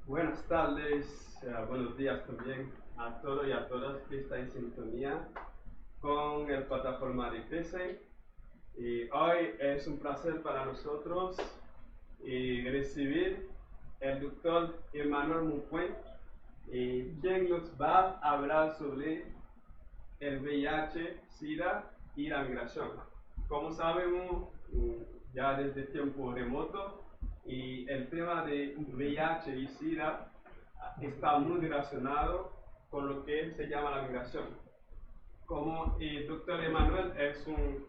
Buenas tardes, buenos días también a todos y a todas que están en sintonía con el plataforma de PESEN. Y hoy es un placer para nosotros recibir el doctor Emmanuel Moupoint, quien nos va a hablar sobre el VIH, SIDA y la migración. Como sabemos, ya desde tiempo remoto, y el tema de VIH y SIDA está muy relacionado con lo que se llama la migración. Como el doctor Emanuel es un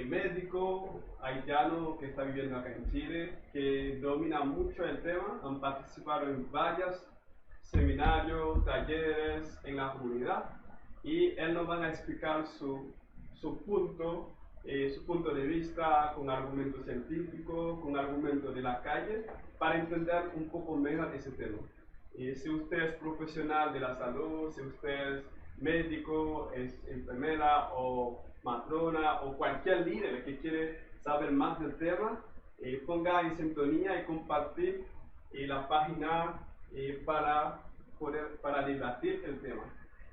médico haitiano que está viviendo acá en Chile, que domina mucho el tema, han participado en varios seminarios, talleres en la comunidad, y él nos va a explicar su punto de vista con argumentos científicos, con argumentos de la calle, para entender un poco mejor ese tema. Si usted es profesional de la salud, si usted es médico, es enfermera o matrona o cualquier líder que quiere saber más del tema, ponga en sintonía y compartir la página para debatir el tema.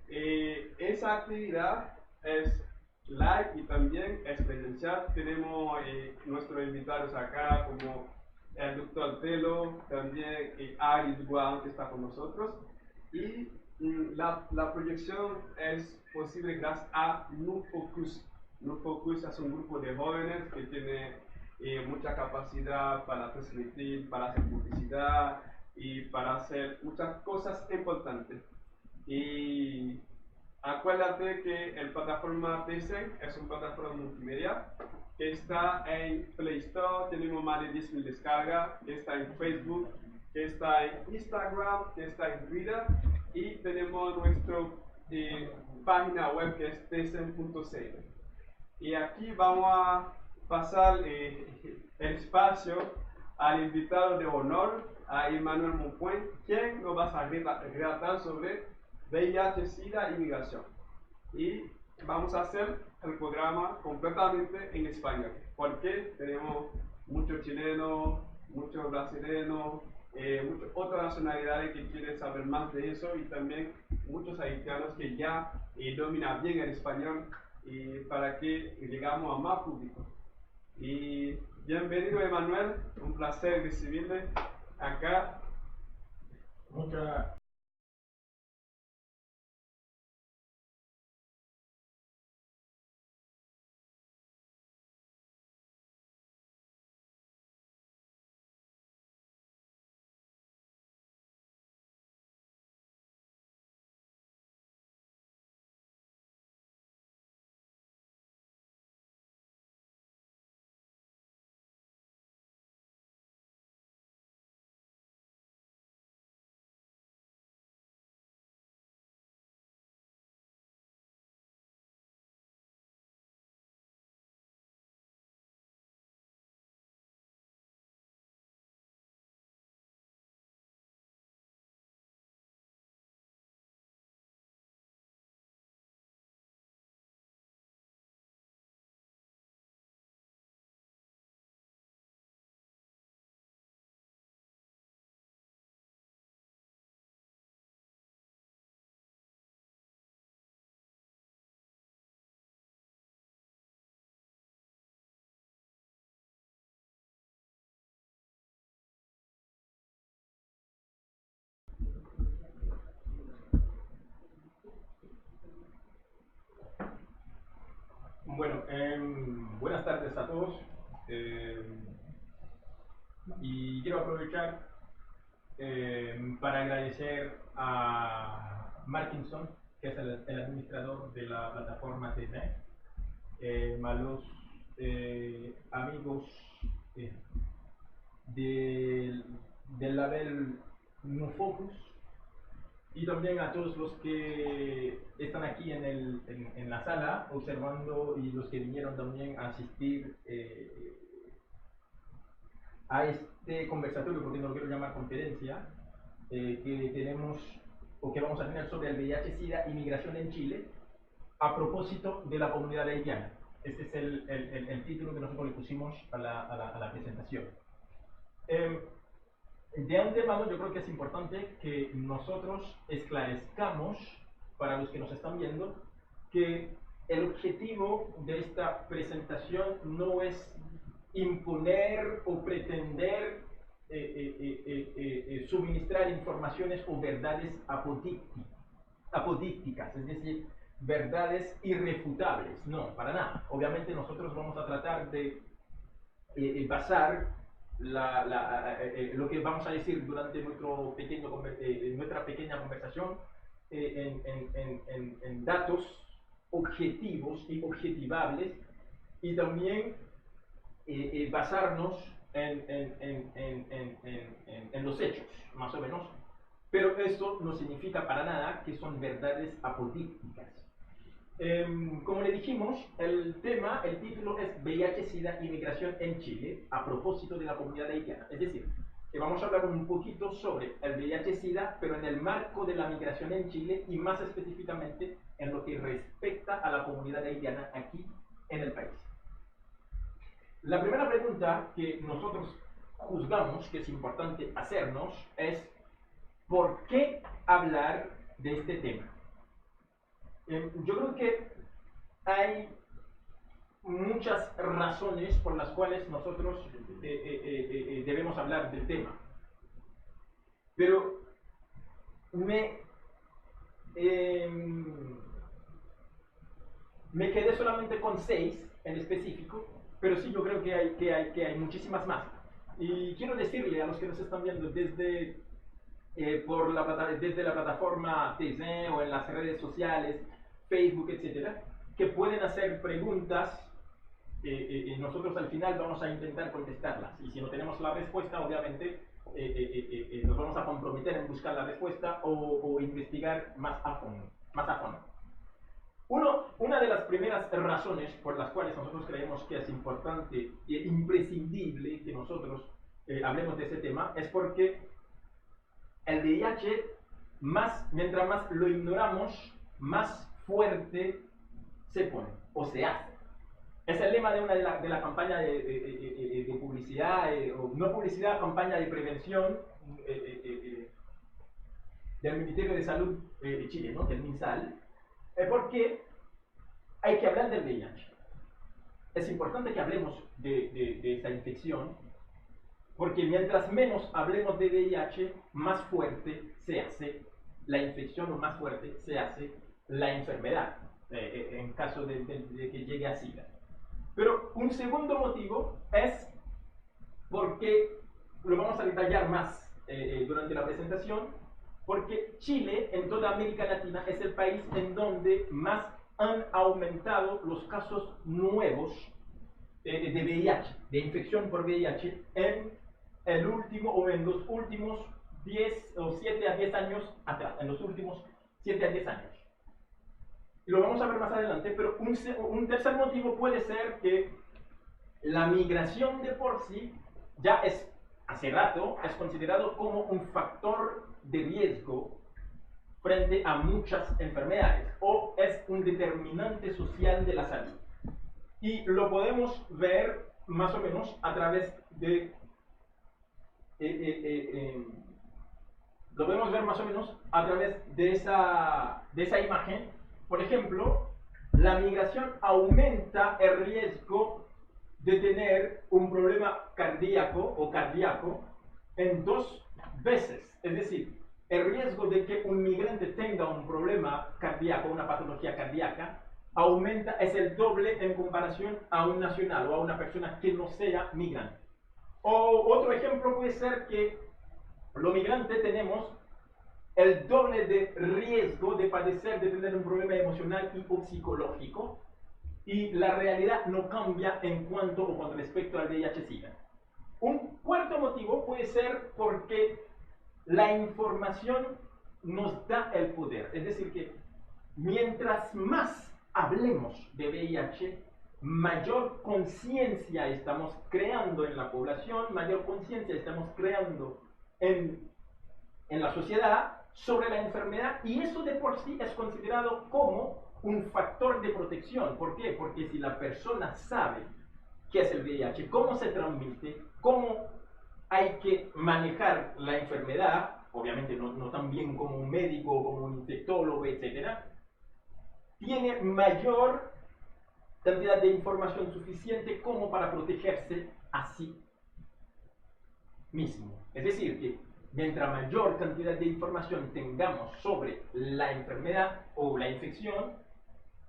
Esa actividad es live y también es presencial. Tenemos nuestros invitados acá como el doctor Telo, también Aris Guan, que está con nosotros. Y la proyección es posible gracias a NuFocus. NuFocus es un grupo de jóvenes que tiene mucha capacidad para transmitir, para hacer publicidad y para hacer muchas cosas importantes. Y acuérdate que el plataforma PESEN es una plataforma multimedia que está en Play Store, tenemos más de 10.000 descargas, que está en Facebook, que está en Instagram, que está en Twitter, y tenemos nuestra página web que es pesen.cl. Y aquí vamos a pasar el espacio al invitado de honor, a Emmanuel Moupoint, quien nos va a relatar sobre VIH, SIDA y migración. Y vamos a hacer el programa completamente en español, porque tenemos muchos chilenos, muchos brasileños, muchas otras nacionalidades que quieren saber más de eso, y también muchos haitianos que ya dominan bien el español, y para que llegamos a más público. Y bienvenido, Emanuel, un placer recibirle acá. Muchas buenas tardes a todos. Y quiero aprovechar para agradecer a Markinson, que es el administrador de la plataforma TZ, a los amigos eh, del, del label NoFocus, y también a todos los que están aquí en la sala observando, y los que vinieron también a asistir a este conversatorio, porque no lo quiero llamar conferencia, que tenemos o que vamos a tener sobre el VIH-Sida y migración en Chile a propósito de la comunidad haitiana. Este es el título que nosotros le pusimos a la presentación. De antemano yo creo que es importante que nosotros esclarezcamos para los que nos están viendo que el objetivo de esta presentación no es imponer o pretender suministrar informaciones o verdades apodícticas, es decir, verdades irrefutables. No, para nada. Obviamente nosotros vamos a tratar de basar lo que vamos a decir durante nuestra pequeña conversación en datos objetivos y objetivables, y también basarnos en los hechos, más o menos. Pero esto no significa para nada que son verdades apodícticas. Como le dijimos, el título es VIH-Sida y migración en Chile a propósito de la comunidad haitiana. Es decir, que vamos a hablar un poquito sobre el VIH-Sida, pero en el marco de la migración en Chile y más específicamente en lo que respecta a la comunidad haitiana aquí en el país. La primera pregunta que nosotros juzgamos que es importante hacernos es ¿por qué hablar de este tema? Yo creo que hay muchas razones por las cuales nosotros debemos hablar del tema, pero me quedé solamente con 6 en específico, pero sí yo creo que hay muchísimas más. Y quiero decirle a los que nos están viendo desde la plataforma Tizen o en las redes sociales, Facebook, etcétera, que pueden hacer preguntas. Nosotros al final vamos a intentar contestarlas, y si no tenemos la respuesta, obviamente nos vamos a comprometer en buscar la respuesta o investigar más a fondo. Una de las primeras razones por las cuales nosotros creemos que es importante e imprescindible que nosotros hablemos de ese tema es porque el VIH, mientras más lo ignoramos, más fuerte se pone o se hace. Es el lema de la campaña de publicidad, o no publicidad, campaña de prevención del Ministerio de Salud de Chile, ¿no? Del MinSal, porque hay que hablar del VIH. Es importante que hablemos de esta infección, porque mientras menos hablemos de VIH, más fuerte se hace la infección o más fuerte se hace la enfermedad, en caso de que llegue a SIDA. Pero un segundo motivo es porque, lo vamos a detallar más durante la presentación, porque Chile, en toda América Latina, es el país en donde más han aumentado los casos nuevos de VIH, de infección por VIH, en los últimos 10 o 7 a 10 años atrás, en los últimos 7 a 10 años. Y lo vamos a ver más adelante, pero un tercer motivo puede ser que la migración de por sí ya hace rato, es considerado como un factor de riesgo frente a muchas enfermedades, o es un determinante social de la salud. Y lo podemos ver más o menos a través de esa imagen. Por ejemplo, la migración aumenta el riesgo de tener un problema cardíaco en 2 veces. Es decir, el riesgo de que un migrante tenga un problema cardíaco, una patología cardíaca, es el doble en comparación a un nacional o a una persona que no sea migrante. O otro ejemplo puede ser que los migrantes tenemos el doble de riesgo de tener un problema emocional y o psicológico, y la realidad no cambia con respecto al VIH-Sida. Un cuarto motivo puede ser porque la información nos da el poder, es decir que mientras más hablemos de VIH, mayor conciencia estamos creando en la población, mayor conciencia estamos creando en la sociedad sobre la enfermedad, y eso de por sí es considerado como un factor de protección. ¿Por qué? Porque si la persona sabe qué es el VIH, cómo se transmite, cómo hay que manejar la enfermedad, obviamente no tan bien como un médico, como un infectólogo, etcétera, tiene mayor cantidad de información suficiente como para protegerse a sí mismo. Es decir, que mientras mayor cantidad de información tengamos sobre la enfermedad o la infección,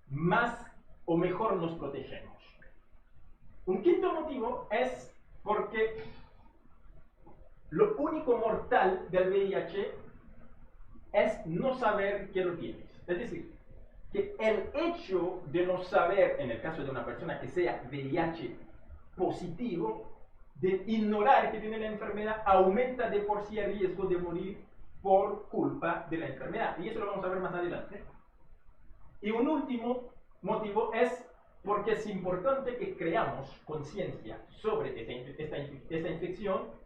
más o mejor nos protegemos. Un quinto motivo es porque lo único mortal del VIH es no saber que lo tienes. Es decir, que el hecho de no saber, en el caso de una persona que sea VIH positivo, de ignorar que tiene la enfermedad, aumenta de por sí el riesgo de morir por culpa de la enfermedad. Y eso lo vamos a ver más adelante. Y un último motivo es porque es importante que creamos conciencia sobre esta infección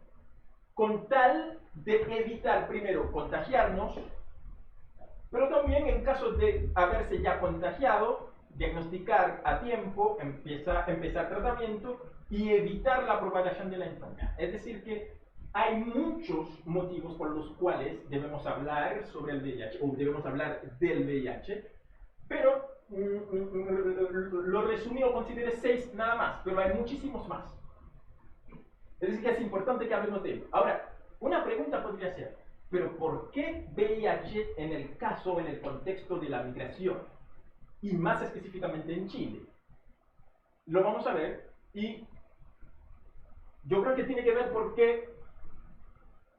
con tal de evitar primero contagiarnos, pero también en caso de haberse ya contagiado, diagnosticar a tiempo, empezar tratamiento y evitar la propagación de la enfermedad. Es decir que hay muchos motivos por los cuales debemos hablar sobre el VIH o debemos hablar del VIH, pero lo resumí o consideré 6 nada más, pero hay muchísimos más. Es decir que es importante que hablemos de ello. Ahora, una pregunta podría ser, pero ¿por qué VIH en el caso, en el contexto de la migración? Y más específicamente en Chile. Lo vamos a ver y yo creo que tiene que ver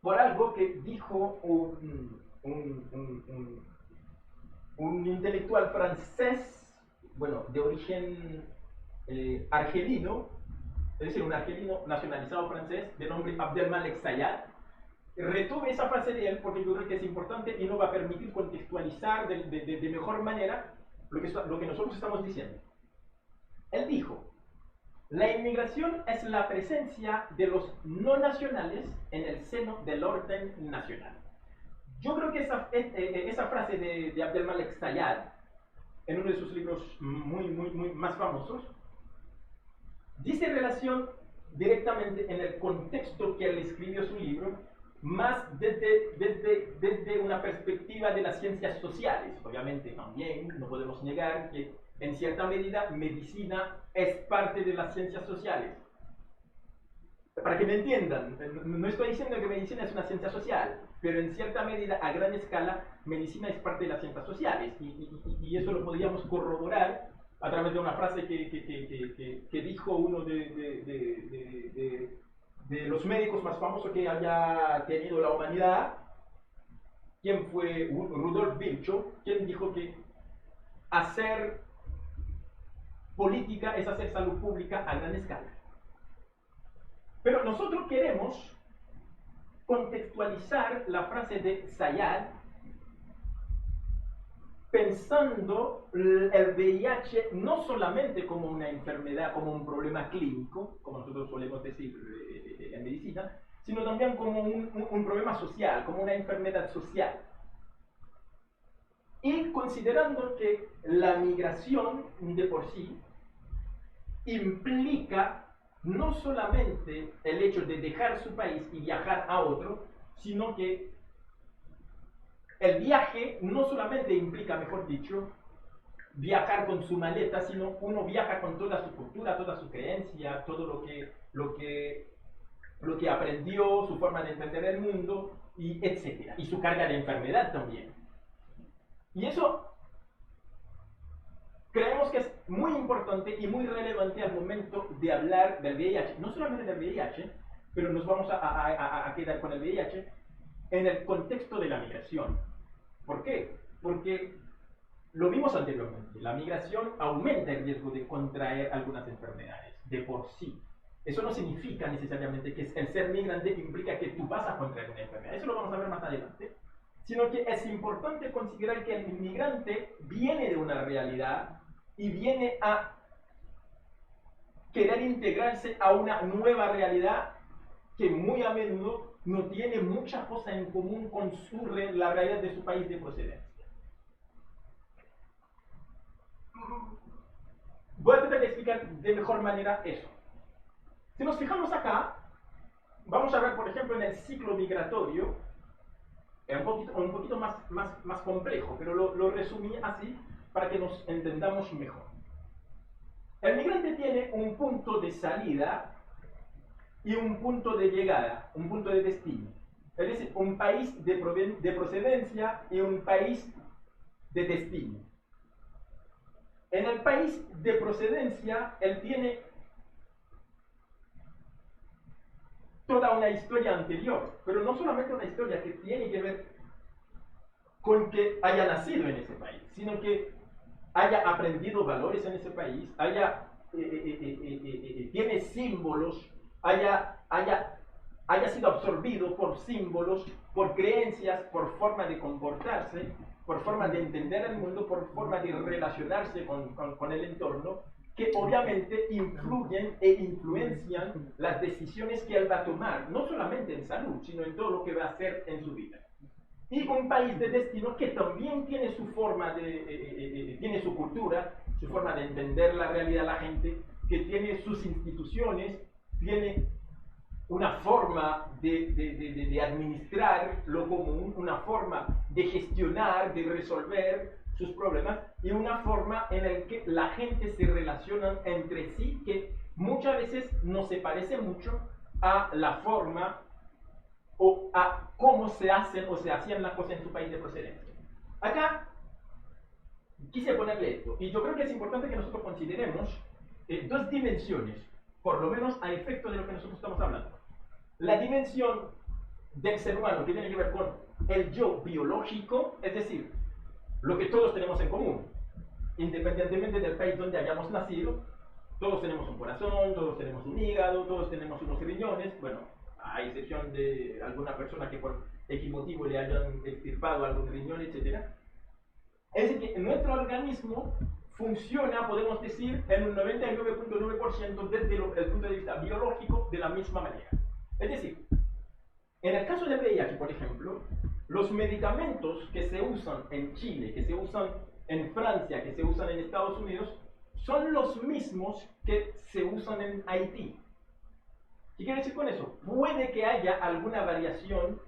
por algo que dijo un intelectual francés, bueno, de origen argelino, es decir, un argelino nacionalizado francés de nombre Abdelmalek Sayad. Retuve esa frase de él porque yo creo que es importante y nos va a permitir contextualizar de mejor manera lo que nosotros estamos diciendo. Él dijo: la inmigración es la presencia de los no nacionales en el seno del orden nacional. Yo creo que esa frase de Abdelmalek Sayad, en uno de sus libros muy más famosos, dice relación directamente en el contexto que él escribió su libro, más desde una perspectiva de las ciencias sociales. Obviamente también no podemos negar que en cierta medida medicina es parte de las ciencias sociales. Para que me entiendan, no estoy diciendo que medicina es una ciencia social, pero en cierta medida, a gran escala, medicina es parte de las ciencias sociales y eso lo podríamos corroborar a través de una frase que dijo uno de los médicos más famosos que haya tenido la humanidad, quien fue Rudolf Virchow, quien dijo que hacer política es hacer salud pública a gran escala. Pero nosotros queremos contextualizar la frase de Sayad pensando el VIH no solamente como una enfermedad, como un problema clínico, como nosotros solemos decir en medicina, sino también como un problema social, como una enfermedad social. Y considerando que la migración de por sí implica no solamente el hecho de dejar su país y viajar a otro, sino que el viaje no solamente implica, mejor dicho, viajar con su maleta, sino uno viaja con toda su cultura, toda su creencia, todo lo que aprendió, su forma de entender el mundo, y etc. Y su carga de enfermedad también. Y eso creemos que es muy importante y muy relevante al momento de hablar del VIH. No solamente del VIH, pero nos vamos a quedar con el VIH en el contexto de la migración. ¿Por qué? Porque lo vimos anteriormente, la migración aumenta el riesgo de contraer algunas enfermedades, de por sí. Eso no significa necesariamente que el ser migrante implica que tú vas a contraer una enfermedad, eso lo vamos a ver más adelante, sino que es importante considerar que el inmigrante viene de una realidad y viene a querer integrarse a una nueva realidad que muy a menudo no tiene muchas cosas en común con la realidad de su país de procedencia. Voy a tratar de explicar de mejor manera eso. Si nos fijamos acá, vamos a ver, por ejemplo, en el ciclo migratorio, es un poquito más complejo, pero lo resumí así para que nos entendamos mejor. El migrante tiene un punto de salida y un punto de llegada, un punto de destino. Es decir, un país de procedencia y un país de destino. En el país de procedencia, él tiene toda una historia anterior, pero no solamente una historia que tiene que ver con que haya nacido en ese país, sino que haya aprendido valores en ese país, tiene símbolos, haya sido absorbido por símbolos, por creencias, por forma de comportarse, por forma de entender el mundo, por forma de relacionarse con el entorno, que obviamente influyen e influencian las decisiones que él va a tomar, no solamente en salud, sino en todo lo que va a hacer en su vida. Y un país de destino que también tiene su forma tiene su cultura, su forma de entender la realidad de la gente, que tiene sus instituciones, tiene una forma de administrar lo común, una forma de gestionar, de resolver sus problemas y una forma en la que la gente se relaciona entre sí que muchas veces no se parece mucho a la forma o a cómo se hacen o se hacían las cosas en su país de procedencia. Acá quise ponerle esto, y yo creo que es importante que nosotros consideremos dos dimensiones, por lo menos a efecto de lo que nosotros estamos hablando. La dimensión del ser humano que tiene que ver con el yo biológico, es decir, lo que todos tenemos en común, independientemente del país donde hayamos nacido, todos tenemos un corazón, todos tenemos un hígado, todos tenemos unos riñones, bueno, a excepción de alguna persona que por X motivo le hayan extirpado algún riñón, etc. Es decir, que nuestro organismo funciona, podemos decir, en un 99.9% desde el punto de vista biológico de la misma manera. Es decir, en el caso del VIH, por ejemplo, los medicamentos que se usan en Chile, que se usan en Francia, que se usan en Estados Unidos, son los mismos que se usan en Haití. ¿Qué quiere decir con eso? Puede que haya alguna variación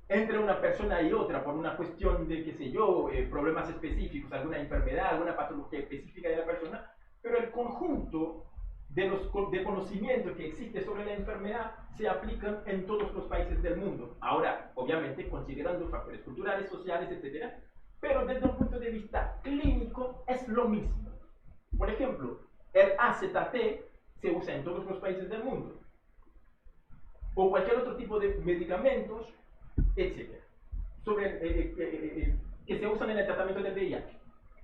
entre una persona y otra por una cuestión de, qué sé yo, problemas específicos, alguna enfermedad, alguna patología específica de la persona, pero el conjunto de conocimiento que existe sobre la enfermedad se aplican en todos los países del mundo. Ahora, obviamente, considerando factores culturales, sociales, etc., pero desde un punto de vista clínico es lo mismo. Por ejemplo, el AZT se usa en todos los países del mundo, o cualquier otro tipo de medicamentos, etc., que se usan en el tratamiento del VIH.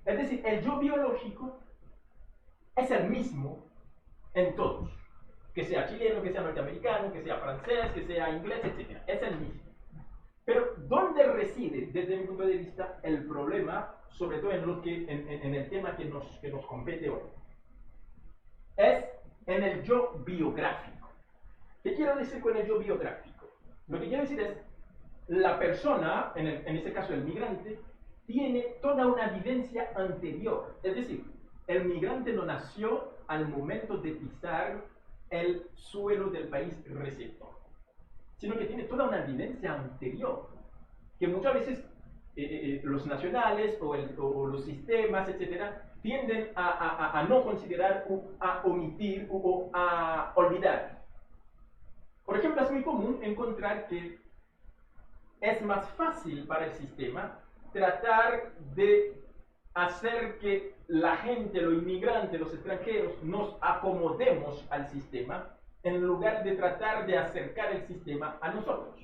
Es decir, el yo biológico es el mismo en todos, que sea chileno, que sea norteamericano, que sea francés, que sea inglés, etc. Es el mismo. Pero ¿dónde reside, desde mi punto de vista, el problema, sobre todo en el tema que nos compete hoy? Es en el yo biográfico. ¿Qué quiero decir con el yo biográfico? Lo que quiero decir es, la persona, en este caso el migrante, tiene toda una vivencia anterior. Es decir, el migrante no nació al momento de pisar el suelo del país receptor, sino que tiene toda una vivencia anterior, que muchas veces los nacionales o los sistemas, etcétera, tienden a no considerar o a omitir o a olvidar. Por ejemplo, es muy común encontrar que es más fácil para el sistema tratar de hacer que la gente, los inmigrantes, los extranjeros, nos acomodemos al sistema en lugar de tratar de acercar el sistema a nosotros.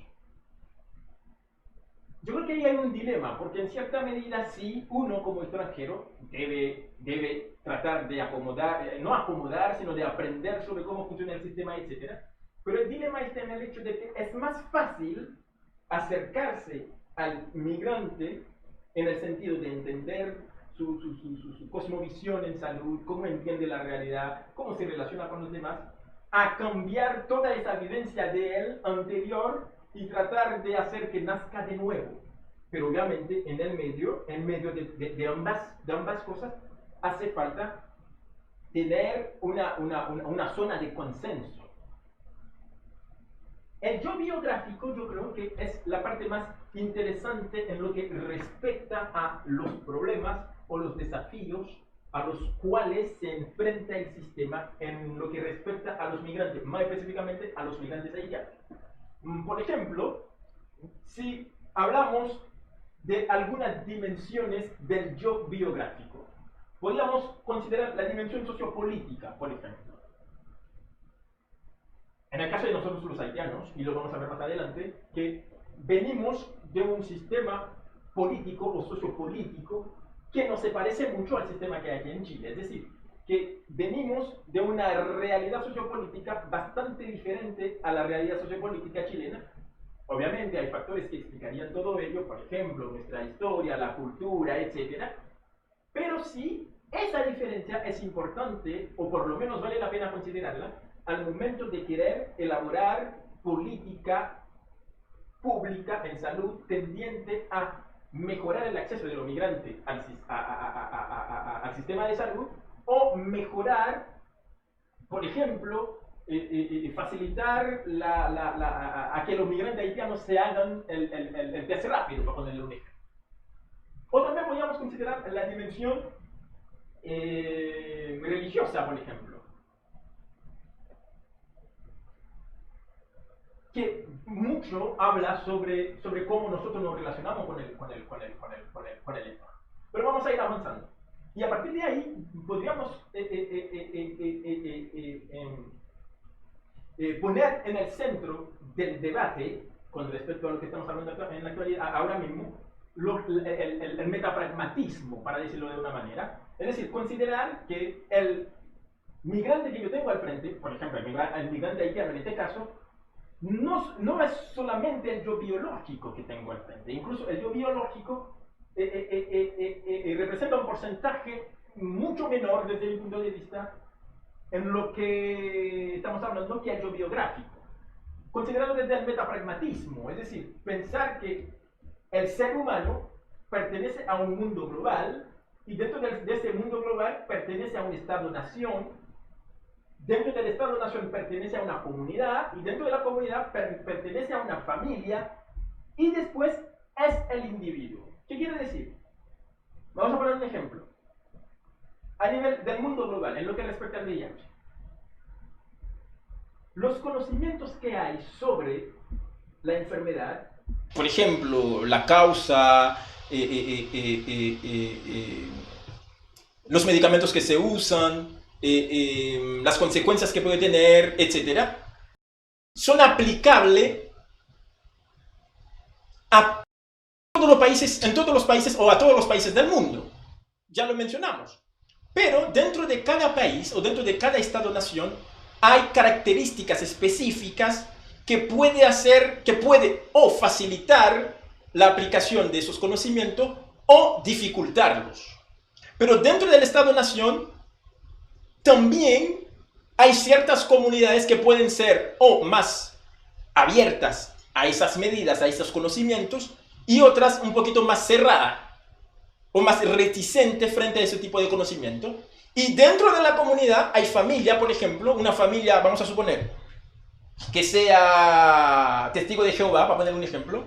Yo creo que ahí hay un dilema, porque en cierta medida sí, uno como extranjero debe tratar de acomodar, no acomodar, sino de aprender sobre cómo funciona el sistema, etc. Pero el dilema está en el hecho de que es más fácil acercarse al migrante en el sentido de entender su cosmovisión en salud, cómo entiende la realidad, cómo se relaciona con los demás, a cambiar toda esa vivencia de él anterior y tratar de hacer que nazca de nuevo. Pero obviamente en medio de ambas cosas hace falta tener una zona de consenso. el yo biográfico yo creo que es la parte más interesante en lo que respecta a los problemas o los desafíos a los cuales se enfrenta el sistema en lo que respecta a los migrantes, más específicamente a los migrantes haitianos. Por ejemplo, si hablamos de algunas dimensiones del yo biográfico, podríamos considerar la dimensión sociopolítica, por ejemplo. En el caso de nosotros los haitianos, y lo vamos a ver más adelante, que venimos de un sistema político o sociopolítico que no se parece mucho al sistema que hay aquí en Chile. Es decir, que venimos de una realidad sociopolítica bastante diferente a la realidad sociopolítica chilena. Obviamente hay factores que explicarían todo ello, por ejemplo, nuestra historia, la cultura, etc. Pero sí, esa diferencia es importante, o por lo menos vale la pena considerarla, al momento de querer elaborar política pública en salud tendiente a mejorar el acceso de los migrantes al sistema de salud, o mejorar, por ejemplo, facilitar a que los migrantes haitianos se hagan el test rápido, para ponerle un ejemplo. O también podríamos considerar la dimensión religiosa, por ejemplo, que mucho habla sobre cómo nosotros nos relacionamos con el entorno. Pero vamos a ir avanzando. Y a partir de ahí podríamos poner en el centro del debate, con respecto a lo que estamos hablando en la actualidad, ahora mismo, el metapragmatismo, para decirlo de una manera. Es decir, considerar que el migrante que yo tengo al frente, por ejemplo, el migrante haitiano en este caso, no es solamente el yo biológico que tengo al frente. Incluso el yo biológico representa un porcentaje mucho menor desde mi punto de vista en lo que estamos hablando que el yo biográfico. Considerarlo desde el metapragmatismo, es decir, pensar que el ser humano pertenece a un mundo global y dentro de ese mundo global pertenece a un Estado-nación. Dentro del Estado-nación pertenece a una comunidad y dentro de la comunidad pertenece a una familia y después es el individuo. ¿Qué quiere decir? Vamos a poner un ejemplo. A nivel del mundo global, en lo que respecta al VIH, los conocimientos que hay sobre la enfermedad, por ejemplo, la causa, los medicamentos que se usan, las consecuencias que puede tener, etc., son aplicables a todos los países, en todos los países o a todos los países del mundo. Ya lo mencionamos. Pero dentro de cada país o dentro de cada Estado-nación hay características específicas que puede o facilitar la aplicación de esos conocimientos o dificultarlos. Pero dentro del Estado-nación también hay ciertas comunidades que pueden ser o más abiertas a esas medidas, a esos conocimientos, y otras un poquito más cerradas o más reticentes frente a ese tipo de conocimiento. Y dentro de la comunidad hay familia, por ejemplo, una familia, vamos a suponer, que sea testigo de Jehová, para poner un ejemplo,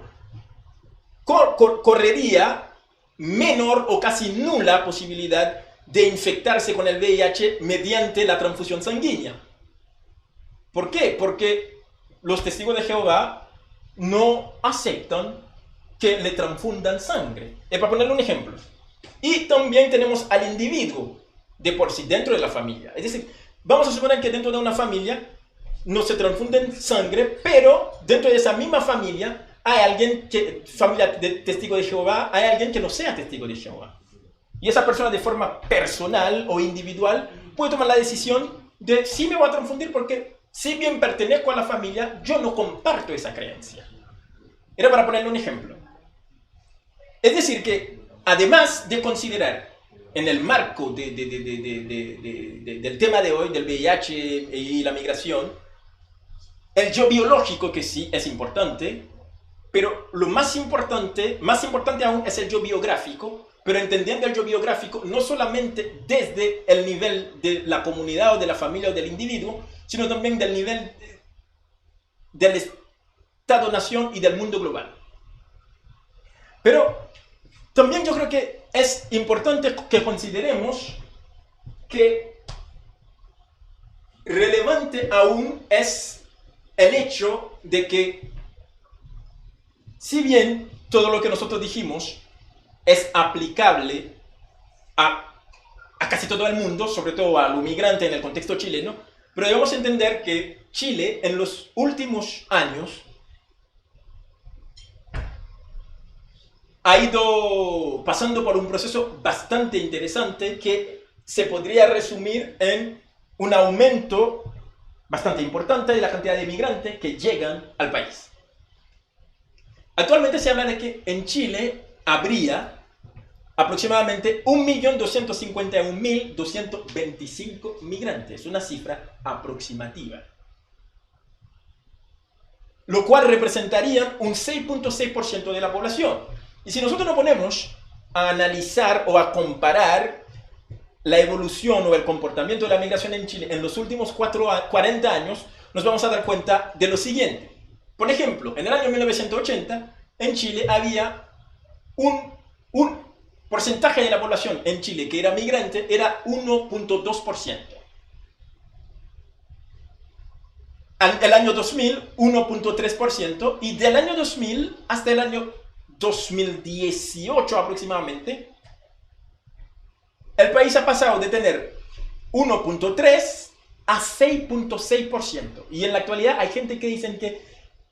correría menor o casi nula posibilidad de infectarse con el VIH mediante la transfusión sanguínea. ¿Por qué? Porque los testigos de Jehová no aceptan que le transfundan sangre. Es para ponerle un ejemplo. Y también tenemos al individuo de por sí dentro de la familia. Es decir, vamos a suponer que dentro de una familia no se transfunden sangre, pero dentro de esa misma familia hay alguien familia de testigo de Jehová, hay alguien que no sea testigo de Jehová. Y esa persona de forma personal o individual puede tomar la decisión de si me voy a transfundir porque si bien pertenezco a la familia, yo no comparto esa creencia. Era para ponerle un ejemplo. Es decir que además de considerar en el marco del tema de hoy, del VIH y la migración, el yo biológico, que sí es importante, pero lo más importante aún es el yo biográfico, pero entendiendo el yo biográfico no solamente desde el nivel de la comunidad o de la familia o del individuo, sino también del nivel Estado-nación y del mundo global. Pero también yo creo que es importante que consideremos que relevante aún es el hecho de que, si bien todo lo que nosotros dijimos es aplicable a casi todo el mundo, sobre todo a los migrantes en el contexto chileno, pero debemos entender que Chile en los últimos años ha ido pasando por un proceso bastante interesante que se podría resumir en un aumento bastante importante de la cantidad de migrantes que llegan al país. Actualmente se habla de que en Chile habría aproximadamente 1.251.225 migrantes, una cifra aproximativa, lo cual representaría un 6.6% de la población. Y si nosotros nos ponemos a analizar o a comparar la evolución o el comportamiento de la migración en Chile en los últimos 40 años, nos vamos a dar cuenta de lo siguiente. Por ejemplo, en el año 1980, en Chile había un porcentaje de la población en Chile que era migrante, era 1.2%. El año 2000, 1.3%, y del año 2000 hasta el año 2018 aproximadamente, el país ha pasado de tener 1.3 a 6.6%. Y en la actualidad hay gente que dicen que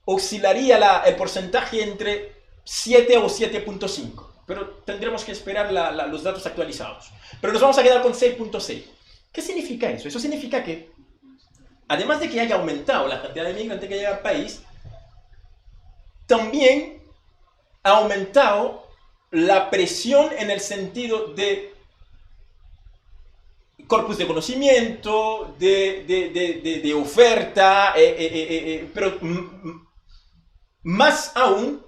oscilaría el porcentaje entre 7 o 7.5. Pero tendremos que esperar los datos actualizados. Pero nos vamos a quedar con 6.6. ¿Qué significa eso? Eso significa que, además de que haya aumentado la cantidad de migrantes que llega al país, también ha aumentado la presión en el sentido de corpus de conocimiento, de oferta, pero más aún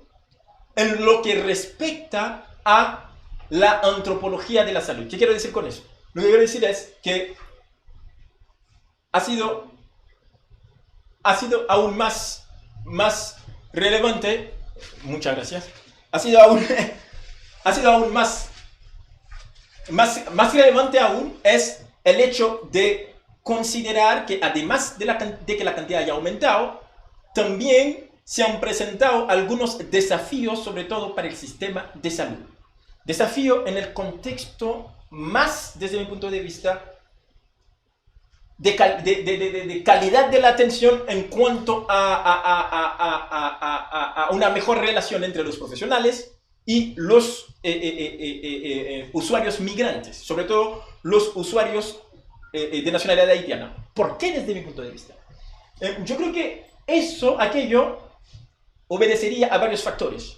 en lo que respecta a la antropología de la salud. ¿Qué quiero decir con eso? Lo que quiero decir es que ha sido aún más relevante. Muchas gracias. Ha sido aún más relevante aún es el hecho de considerar que, además de que la cantidad haya aumentado, también se han presentado algunos desafíos, sobre todo para el sistema de salud. Desafío en el contexto más, desde mi punto de vista, de calidad de la atención en cuanto a una mejor relación entre los profesionales y los usuarios migrantes, sobre todo los usuarios de nacionalidad haitiana. ¿Por qué desde mi punto de vista? Yo creo que aquello obedecería a varios factores,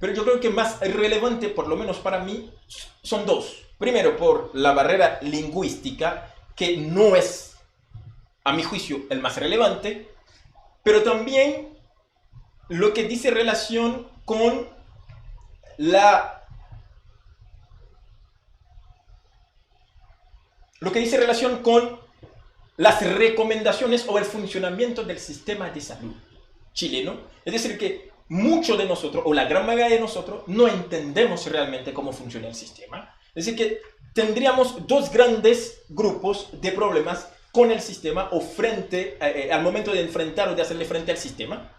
pero yo creo que más relevante, por lo menos para mí, son dos. Primero, por la barrera lingüística, que no es, a mi juicio, el más relevante, pero también lo que dice relación con las recomendaciones o el funcionamiento del sistema de salud chileno. Es decir, que muchos de nosotros, o la gran mayoría de nosotros, no entendemos realmente cómo funciona el sistema. Es decir, que tendríamos dos grandes grupos de problemas con el sistema o frente al momento de enfrentar o de hacerle frente al sistema.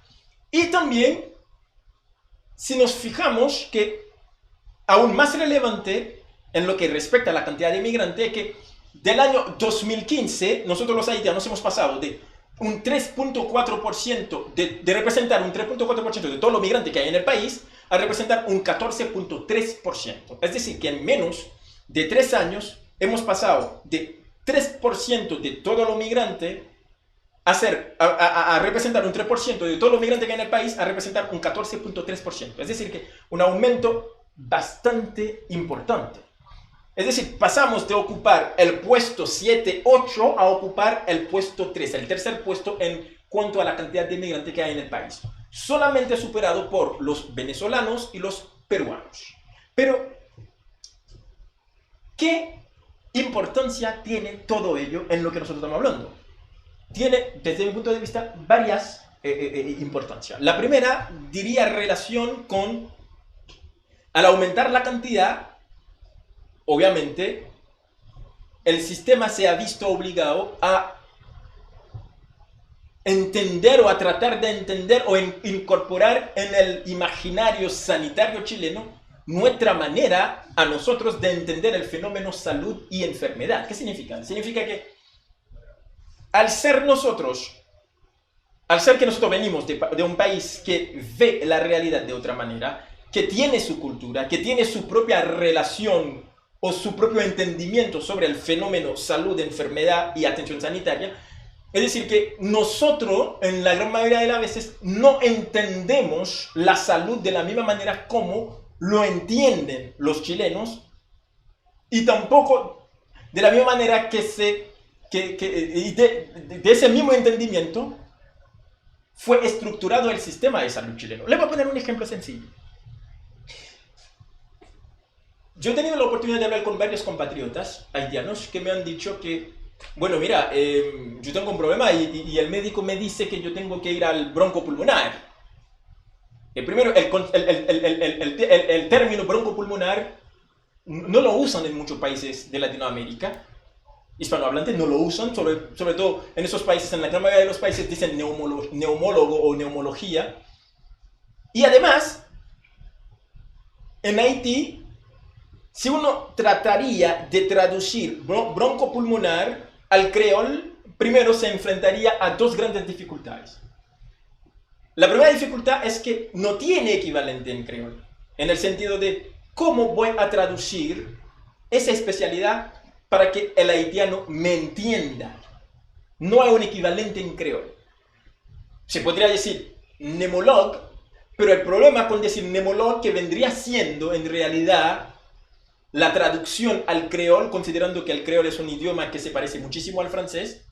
Y también, si nos fijamos que aún más relevante en lo que respecta a la cantidad de inmigrantes, es que del año 2015 nosotros los haitianos hemos pasado de un 3.4% de representar un 3.4% de todos los migrantes que hay en el país a representar un 14.3%. Es decir, que en menos de 3 años hemos pasado de 3% de todos los migrantes a representar un 3% de todos los migrantes que hay en el país a representar un 14.3%. Es decir, que un aumento bastante importante. Es decir, pasamos de ocupar el puesto 7-8 a ocupar el puesto 3, el tercer puesto en cuanto a la cantidad de inmigrantes que hay en el país. Solamente superado por los venezolanos y los peruanos. Pero, ¿qué importancia tiene todo ello en lo que nosotros estamos hablando? Tiene, desde mi punto de vista, varias importancia. La primera diría relación con, al aumentar la cantidad, obviamente, el sistema se ha visto obligado a entender o a tratar de entender o incorporar en el imaginario sanitario chileno nuestra manera a nosotros de entender el fenómeno salud y enfermedad. ¿Qué significa? Significa que al ser que nosotros venimos de un país que ve la realidad de otra manera, que tiene su cultura, que tiene su propia relación o su propio entendimiento sobre el fenómeno salud, enfermedad y atención sanitaria, es decir, que nosotros, en la gran mayoría de las veces, no entendemos la salud de la misma manera como lo entienden los chilenos, y tampoco de la misma manera que de ese mismo entendimiento fue estructurado el sistema de salud chileno. Les voy a poner un ejemplo sencillo. Yo he tenido la oportunidad de hablar con varios compatriotas haitianos que me han dicho que, bueno, mira, yo tengo un problema y el médico me dice que yo tengo que ir al broncopulmonar. Primero, el término broncopulmonar no lo usan en muchos países de Latinoamérica. Hispanohablantes no lo usan, sobre todo en esos países, en la gran mayoría de los países dicen neumólogo o neumología. Y además, en Haití, si uno trataría de traducir broncopulmonar al creol, primero se enfrentaría a dos grandes dificultades. La primera dificultad es que no tiene equivalente en creol, en el sentido de cómo voy a traducir esa especialidad para que el haitiano me entienda. No hay un equivalente en creol. Se podría decir nemolog, pero el problema con decir nemolog, que vendría siendo en realidad la traducción al creol, considerando que el creol es un idioma que se parece muchísimo al francés,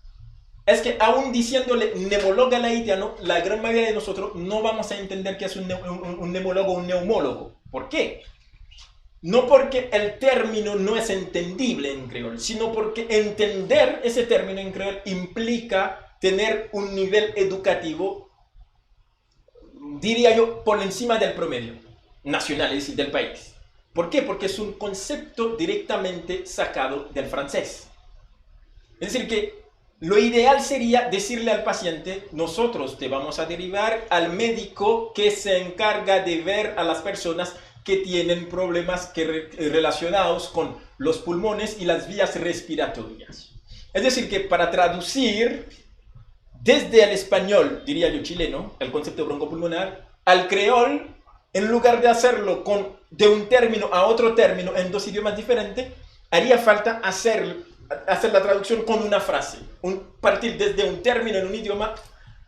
es que aún diciéndole nemolog al haitiano, la gran mayoría de nosotros no vamos a entender que es un nemólogo o un neumólogo. ¿Por qué? No porque el término no es entendible en creol, sino porque entender ese término en creol implica tener un nivel educativo, diría yo, por encima del promedio nacional, es decir, del país. ¿Por qué? Porque es un concepto directamente sacado del francés. Es decir, que lo ideal sería decirle al paciente: nosotros te vamos a derivar al médico que se encarga de ver a las personas que tienen problemas relacionados con los pulmones y las vías respiratorias. Es decir, que para traducir desde el español, diría yo chileno, el concepto de broncopulmonar, al creol, en lugar de hacerlo de un término a otro término en dos idiomas diferentes, haría falta hacer la traducción con una frase, partir desde un término en un idioma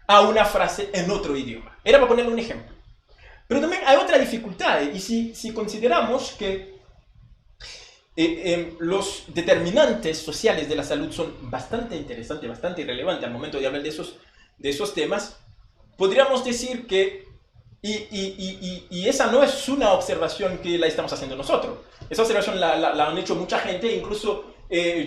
a una frase en otro idioma. Era para poner un ejemplo. Pero también hay otra dificultad, y si consideramos que los determinantes sociales de la salud son bastante interesantes, bastante relevantes al momento de hablar de esos temas, podríamos decir que, y esa no es una observación que la estamos haciendo nosotros, esa observación la han hecho mucha gente, incluso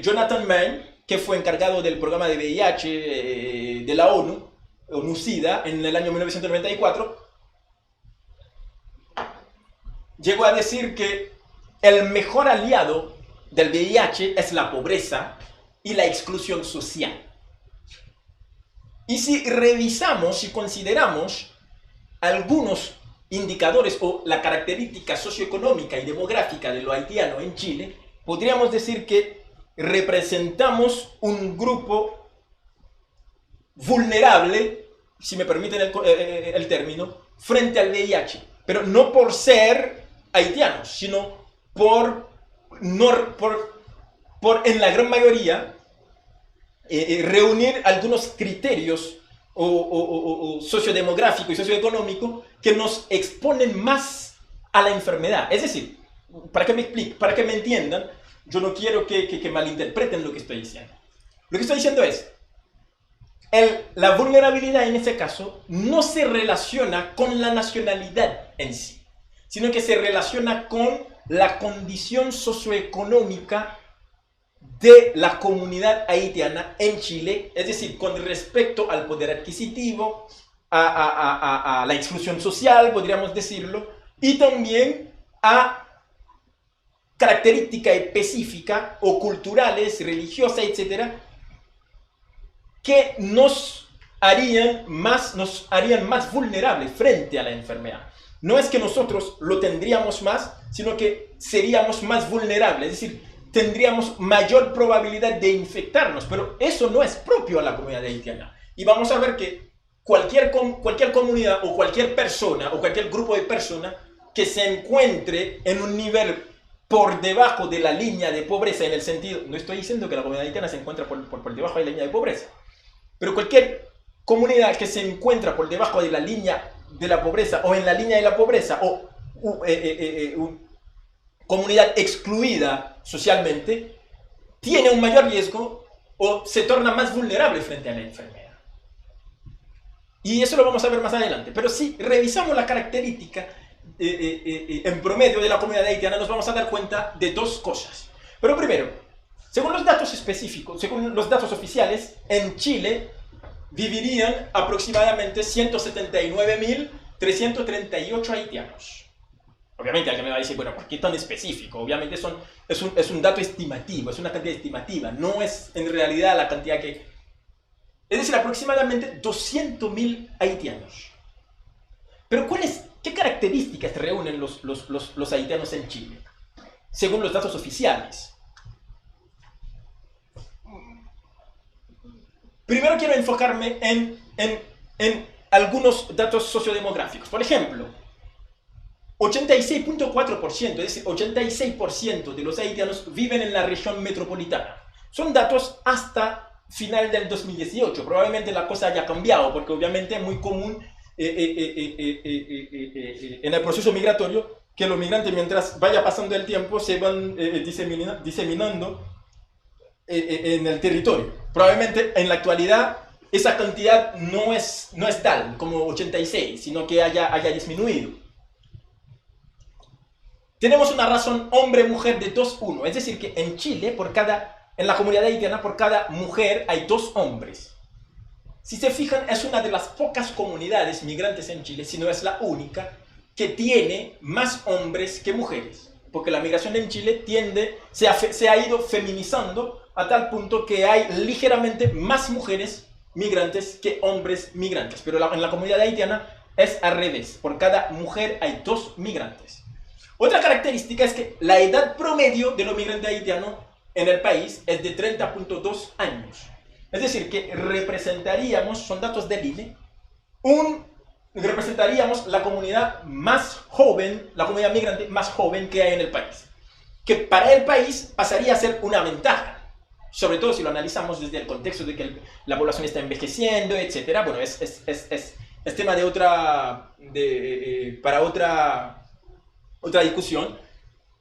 Jonathan Mann, que fue encargado del programa de VIH de la ONU-SIDA, en el año 1994, llegó a decir que el mejor aliado del VIH es la pobreza y la exclusión social. Y si revisamos y consideramos algunos indicadores o la característica socioeconómica y demográfica de lo haitiano en Chile, podríamos decir que representamos un grupo vulnerable, si me permiten el término, frente al VIH. Pero no por ser haitianos, sino por en la gran mayoría reunir algunos criterios o sociodemográficos y socioeconómicos que nos exponen más a la enfermedad. Es decir, para que me explique, para que me entiendan, yo no quiero que malinterpreten lo que estoy diciendo. Lo que estoy diciendo es, la vulnerabilidad en este caso no se relaciona con la nacionalidad en sí, sino que se relaciona con la condición socioeconómica de la comunidad haitiana en Chile, es decir, con respecto al poder adquisitivo, a la exclusión social, podríamos decirlo, y también a características específicas o culturales, religiosas, etcétera, que nos harían más vulnerables frente a la enfermedad. No es que nosotros lo tendríamos más, sino que seríamos más vulnerables, es decir, tendríamos mayor probabilidad de infectarnos, pero eso no es propio a la comunidad haitiana. Y vamos a ver que cualquier comunidad o cualquier persona o cualquier grupo de personas que se encuentre en un nivel por debajo de la línea de pobreza, en el sentido, no estoy diciendo que la comunidad haitiana se encuentra por debajo de la línea de pobreza, pero cualquier comunidad que se encuentra por debajo de la línea de la pobreza o en la línea de la pobreza o comunidad excluida socialmente, tiene un mayor riesgo o se torna más vulnerable frente a la enfermedad. Y eso lo vamos a ver más adelante. Pero si revisamos la característica en promedio de la comunidad haitiana, nos vamos a dar cuenta de dos cosas. Pero primero, según los datos específicos, según los datos oficiales, en Chile vivirían aproximadamente 179.338 haitianos. Obviamente alguien me va a decir, bueno, ¿por qué tan específico? Obviamente es un dato estimativo, es una cantidad estimativa, no es en realidad la cantidad que... Es decir, aproximadamente 200.000 haitianos. Pero ¿qué características reúnen los haitianos en Chile? Según los datos oficiales. Primero quiero enfocarme en algunos datos sociodemográficos. Por ejemplo, 86.4%, es decir, 86% de los haitianos viven en la región metropolitana. Son datos hasta final del 2018. Probablemente la cosa haya cambiado, porque obviamente es muy común en el proceso migratorio que los migrantes, mientras vaya pasando el tiempo, se van diseminando en el territorio. Probablemente en la actualidad esa cantidad no es tal como 86, sino que haya disminuido. Tenemos una razón hombre-mujer de 2:1, es decir, que en Chile, en la comunidad haitiana, por cada mujer hay 2 hombres. Si se fijan, es una de las pocas comunidades migrantes en Chile, si no es la única, que tiene más hombres que mujeres. Porque la migración en Chile se ha ido feminizando a tal punto que hay ligeramente más mujeres migrantes que hombres migrantes. Pero en la comunidad haitiana es al revés. Por cada mujer hay 2 migrantes. Otra característica es que la edad promedio de los migrantes haitianos en el país es de 30.2 años. Es decir, que son datos del INE, representaríamos la comunidad más joven, la comunidad migrante más joven que hay en el país. Que para el país pasaría a ser una ventaja, sobre todo si lo analizamos desde el contexto de que la población está envejeciendo, etc. Bueno, es tema para otra discusión.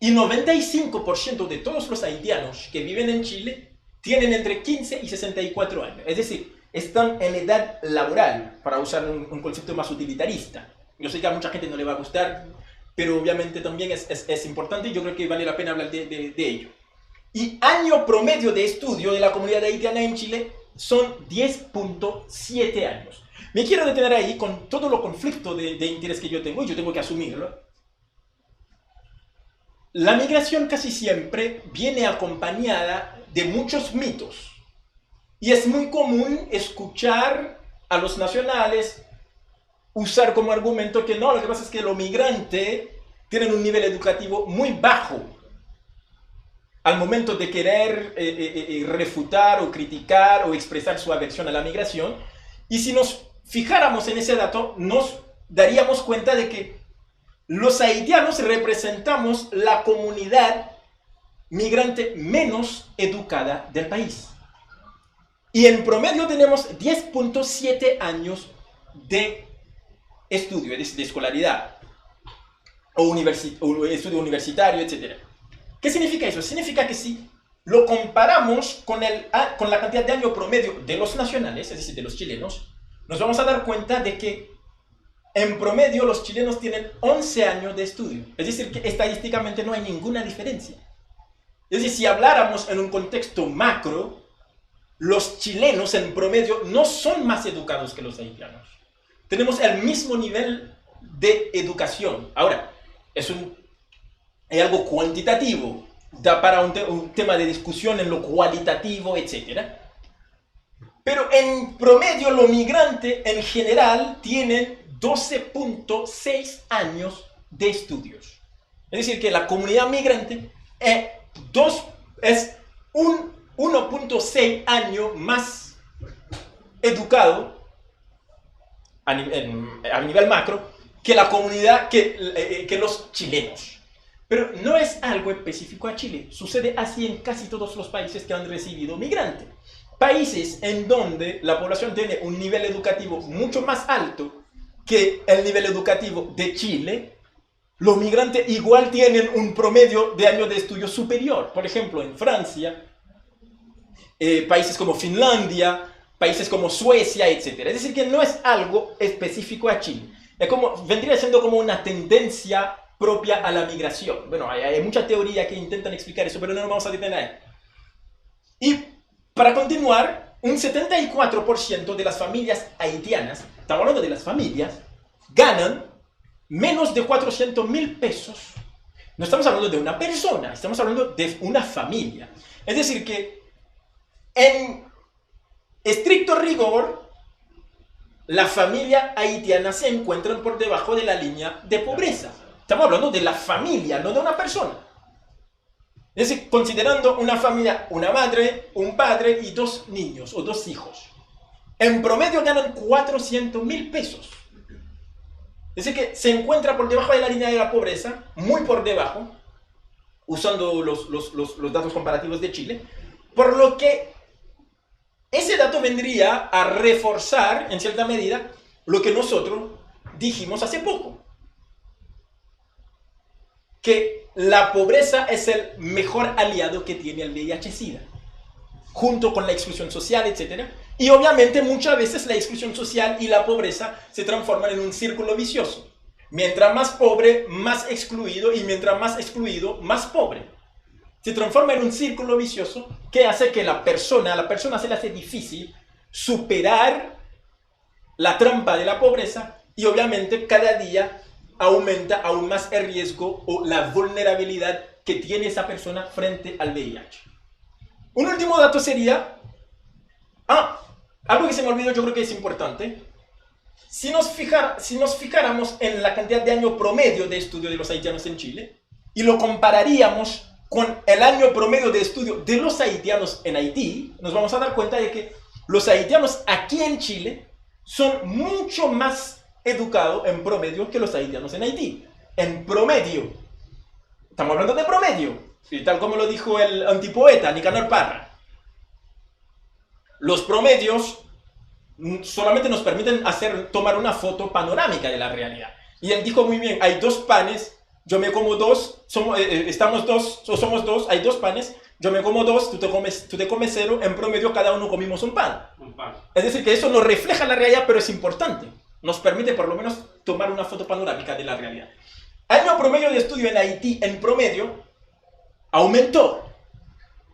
Y 95% de todos los haitianos que viven en Chile tienen entre 15 y 64 años. Es decir, están en edad laboral, para usar un concepto más utilitarista. Yo sé que a mucha gente no le va a gustar, pero obviamente también es importante y yo creo que vale la pena hablar de ello. Y año promedio de estudio de la comunidad haitiana en Chile son 10.7 años. Me quiero detener ahí con todo lo conflicto de interés que yo tengo, y yo tengo que asumirlo. La migración casi siempre viene acompañada de muchos mitos. Y es muy común escuchar a los nacionales usar como argumento que no, lo que pasa es que los migrantes tienen un nivel educativo muy bajo al momento de querer refutar o criticar o expresar su aversión a la migración. Y si nos fijáramos en ese dato, nos daríamos cuenta de que los haitianos representamos la comunidad migrante menos educada del país. Y en promedio tenemos 10.7 años de estudio, es decir, de escolaridad, o estudio universitario, etc. ¿Qué significa eso? Significa que si lo comparamos con la cantidad de año promedio de los nacionales, es decir, de los chilenos, nos vamos a dar cuenta de que en promedio los chilenos tienen 11 años de estudio. Es decir, que estadísticamente no hay ninguna diferencia. Es decir, si habláramos en un contexto macro, los chilenos en promedio no son más educados que los haitianos. tenemos el mismo nivel de educación. Ahora, es algo cuantitativo, da para un tema de discusión en lo cualitativo, etc. Pero en promedio, los migrantes en general tienen 12.6 años de estudios. Es decir, que la comunidad migrante es 1.6 años más educado a nivel macro que la comunidad, que los chilenos. Pero no es algo específico a Chile. Sucede así en casi todos los países que han recibido migrantes. Países en donde la población tiene un nivel educativo mucho más alto que el nivel educativo de Chile, los migrantes igual tienen un promedio de años de estudio superior. Por ejemplo, en Francia, países como Finlandia, países como Suecia, etc. Es decir, que no es algo específico a Chile. Vendría siendo como una tendencia propia a la migración. Bueno, hay mucha teoría que intentan explicar eso, pero no nos vamos a detener ahí. Y para continuar, un 74% de las familias haitianas, estamos hablando de las familias, ganan menos de 400.000 pesos. No estamos hablando de una persona, estamos hablando de una familia. Es decir que, en estricto rigor, la familia haitiana se encuentran por debajo de la línea de pobreza. Estamos hablando de la familia, no de una persona. Es decir, considerando una familia, una madre, un padre y 2 niños o 2 hijos. En promedio ganan 400.000 pesos. Es decir, que se encuentra por debajo de la línea de la pobreza, muy por debajo, usando los datos comparativos de Chile, por lo que ese dato vendría a reforzar, en cierta medida, lo que nosotros dijimos hace poco. Que la pobreza es el mejor aliado que tiene el VIH-Sida, junto con la exclusión social, etc. Y obviamente muchas veces la exclusión social y la pobreza se transforman en un círculo vicioso. Mientras más pobre, más excluido, y mientras más excluido, más pobre. Se transforma en un círculo vicioso que hace que a la persona se le hace difícil superar la trampa de la pobreza, y obviamente cada día aumenta aún más el riesgo o la vulnerabilidad que tiene esa persona frente al VIH. Un último dato sería, algo que se me olvidó, yo creo que es importante. Si nos fijáramos en la cantidad de año promedio de estudio de los haitianos en Chile y lo compararíamos con el año promedio de estudio de los haitianos en Haití, nos vamos a dar cuenta de que los haitianos aquí en Chile son mucho más educados en promedio que los haitianos en Haití. En promedio. Estamos hablando de promedio. Y tal como lo dijo el antipoeta Nicanor Parra. Los promedios solamente nos permiten tomar una foto panorámica de la realidad. Y él dijo muy bien, hay 2 panes, yo me como 2, somos 2, hay 2 panes, yo me como 2, tú te comes 0, en promedio cada uno comimos un pan. Es decir, que eso no refleja la realidad, pero es importante. Nos permite por lo menos tomar una foto panorámica de la realidad. Año promedio de estudio en Haití, en promedio, aumentó.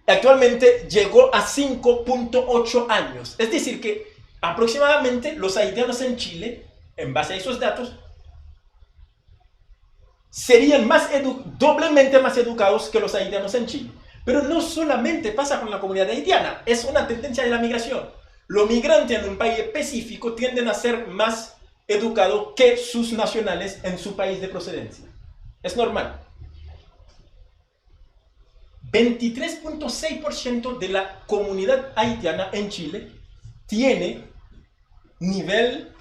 Actualmente llegó a 5.8 años. Es decir que aproximadamente los haitianos en Chile, en base a esos datos, serían doblemente más educados que los haitianos en Chile. Pero no solamente pasa con la comunidad haitiana, es una tendencia de la migración. Los migrantes en un país específico tienden a ser más educados que sus nacionales en su país de procedencia. Es normal. 23.6% de la comunidad haitiana en Chile tiene nivel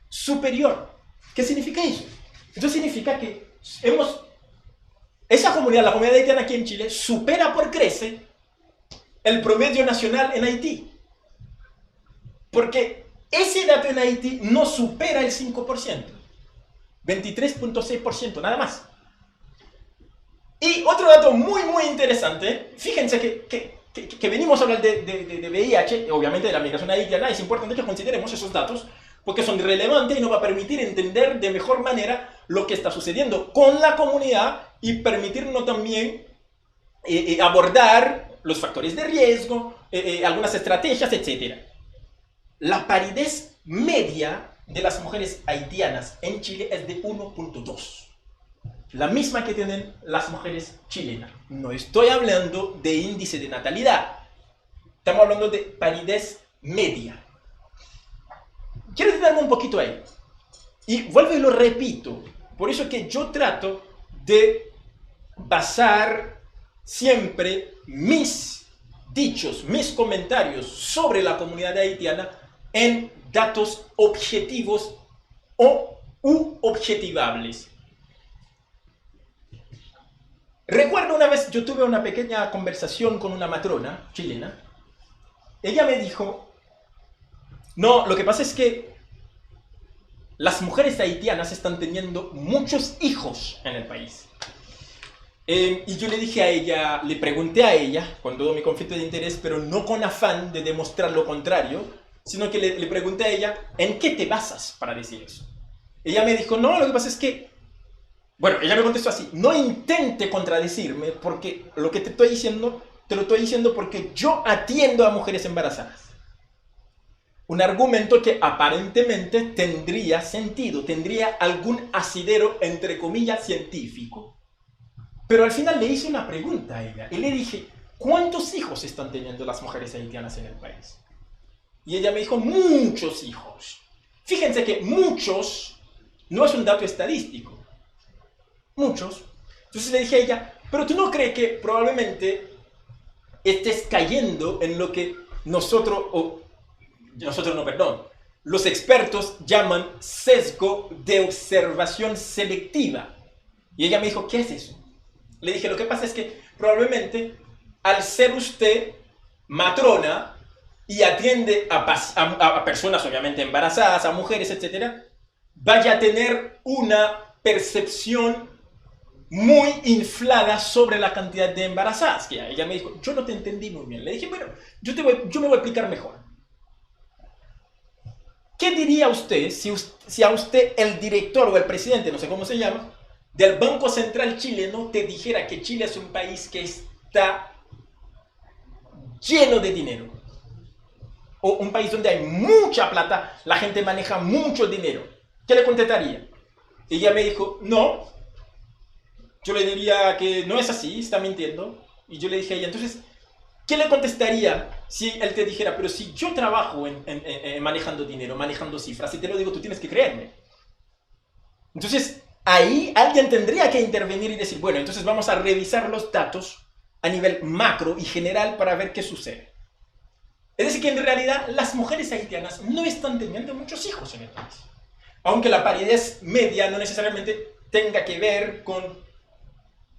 superior. ¿Qué significa eso? Eso significa que la comunidad haitiana aquí en Chile supera por crece el promedio nacional en Haití. Porque ese dato en Haití no supera el 5%. 23.6%, nada más. Y otro dato muy, muy interesante. Fíjense que venimos a hablar de VIH, obviamente de la migración haitiana. Es importante que consideremos esos datos porque son relevantes y nos va a permitir entender de mejor manera lo que está sucediendo con la comunidad y permitirnos también abordar los factores de riesgo, algunas estrategias, etc. la paridad media de las mujeres haitianas en Chile es de 1.2. La misma que tienen las mujeres chilenas. No estoy hablando de índice de natalidad. Estamos hablando de paridad media. Quiero detenerme un poquito ahí. Y vuelvo y lo repito. Por eso que yo trato de basar siempre mis dichos, mis comentarios sobre la comunidad haitiana en datos objetivos u objetivables. Recuerdo una vez, yo tuve una pequeña conversación con una matrona chilena. Ella me dijo, no, lo que pasa es que las mujeres haitianas están teniendo muchos hijos en el país. Y yo le dije a ella, le pregunté a ella, con todo mi conflicto de interés, pero no con afán de demostrar lo contrario, sino que le pregunté a ella, ¿en qué te basas para decir eso? Ella me dijo, no, lo que pasa es que, bueno, ella me contestó así, no intente contradecirme porque lo que te estoy diciendo, te lo estoy diciendo porque yo atiendo a mujeres embarazadas. Un argumento que aparentemente tendría sentido, tendría algún asidero, entre comillas, científico. Pero al final le hice una pregunta a ella y le dije, ¿cuántos hijos están teniendo las mujeres haitianas en el país? Y ella me dijo, muchos hijos. Fíjense que muchos no es un dato estadístico. Muchos. Entonces le dije a ella, pero ¿tú no crees que probablemente estés cayendo en lo que los expertos llaman sesgo de observación selectiva? Y ella me dijo, ¿qué es eso? Le dije, lo que pasa es que probablemente al ser usted matrona y atiende a personas obviamente embarazadas, a mujeres, etc., vaya a tener una percepción muy inflada sobre la cantidad de embarazadas que hay. Ella me dijo, yo no te entendí muy bien. Le dije, bueno, yo me voy a explicar mejor. ¿Qué diría usted si a usted el director o el presidente, no sé cómo se llama, del Banco Central chileno te dijera que Chile es un país que está lleno de dinero? O un país donde hay mucha plata, la gente maneja mucho dinero. ¿Qué le contestaría? Ella me dijo, no. Yo le diría que no es así, está mintiendo. Y yo le dije a ella, entonces, ¿qué le contestaría si él te dijera, pero si yo trabajo en manejando dinero, manejando cifras, y te lo digo, tú tienes que creerme? Entonces, ahí alguien tendría que intervenir y decir, bueno, entonces vamos a revisar los datos a nivel macro y general para ver qué sucede. Es decir, que en realidad las mujeres haitianas no están teniendo muchos hijos en el país. Aunque la paridad media no necesariamente tenga que ver con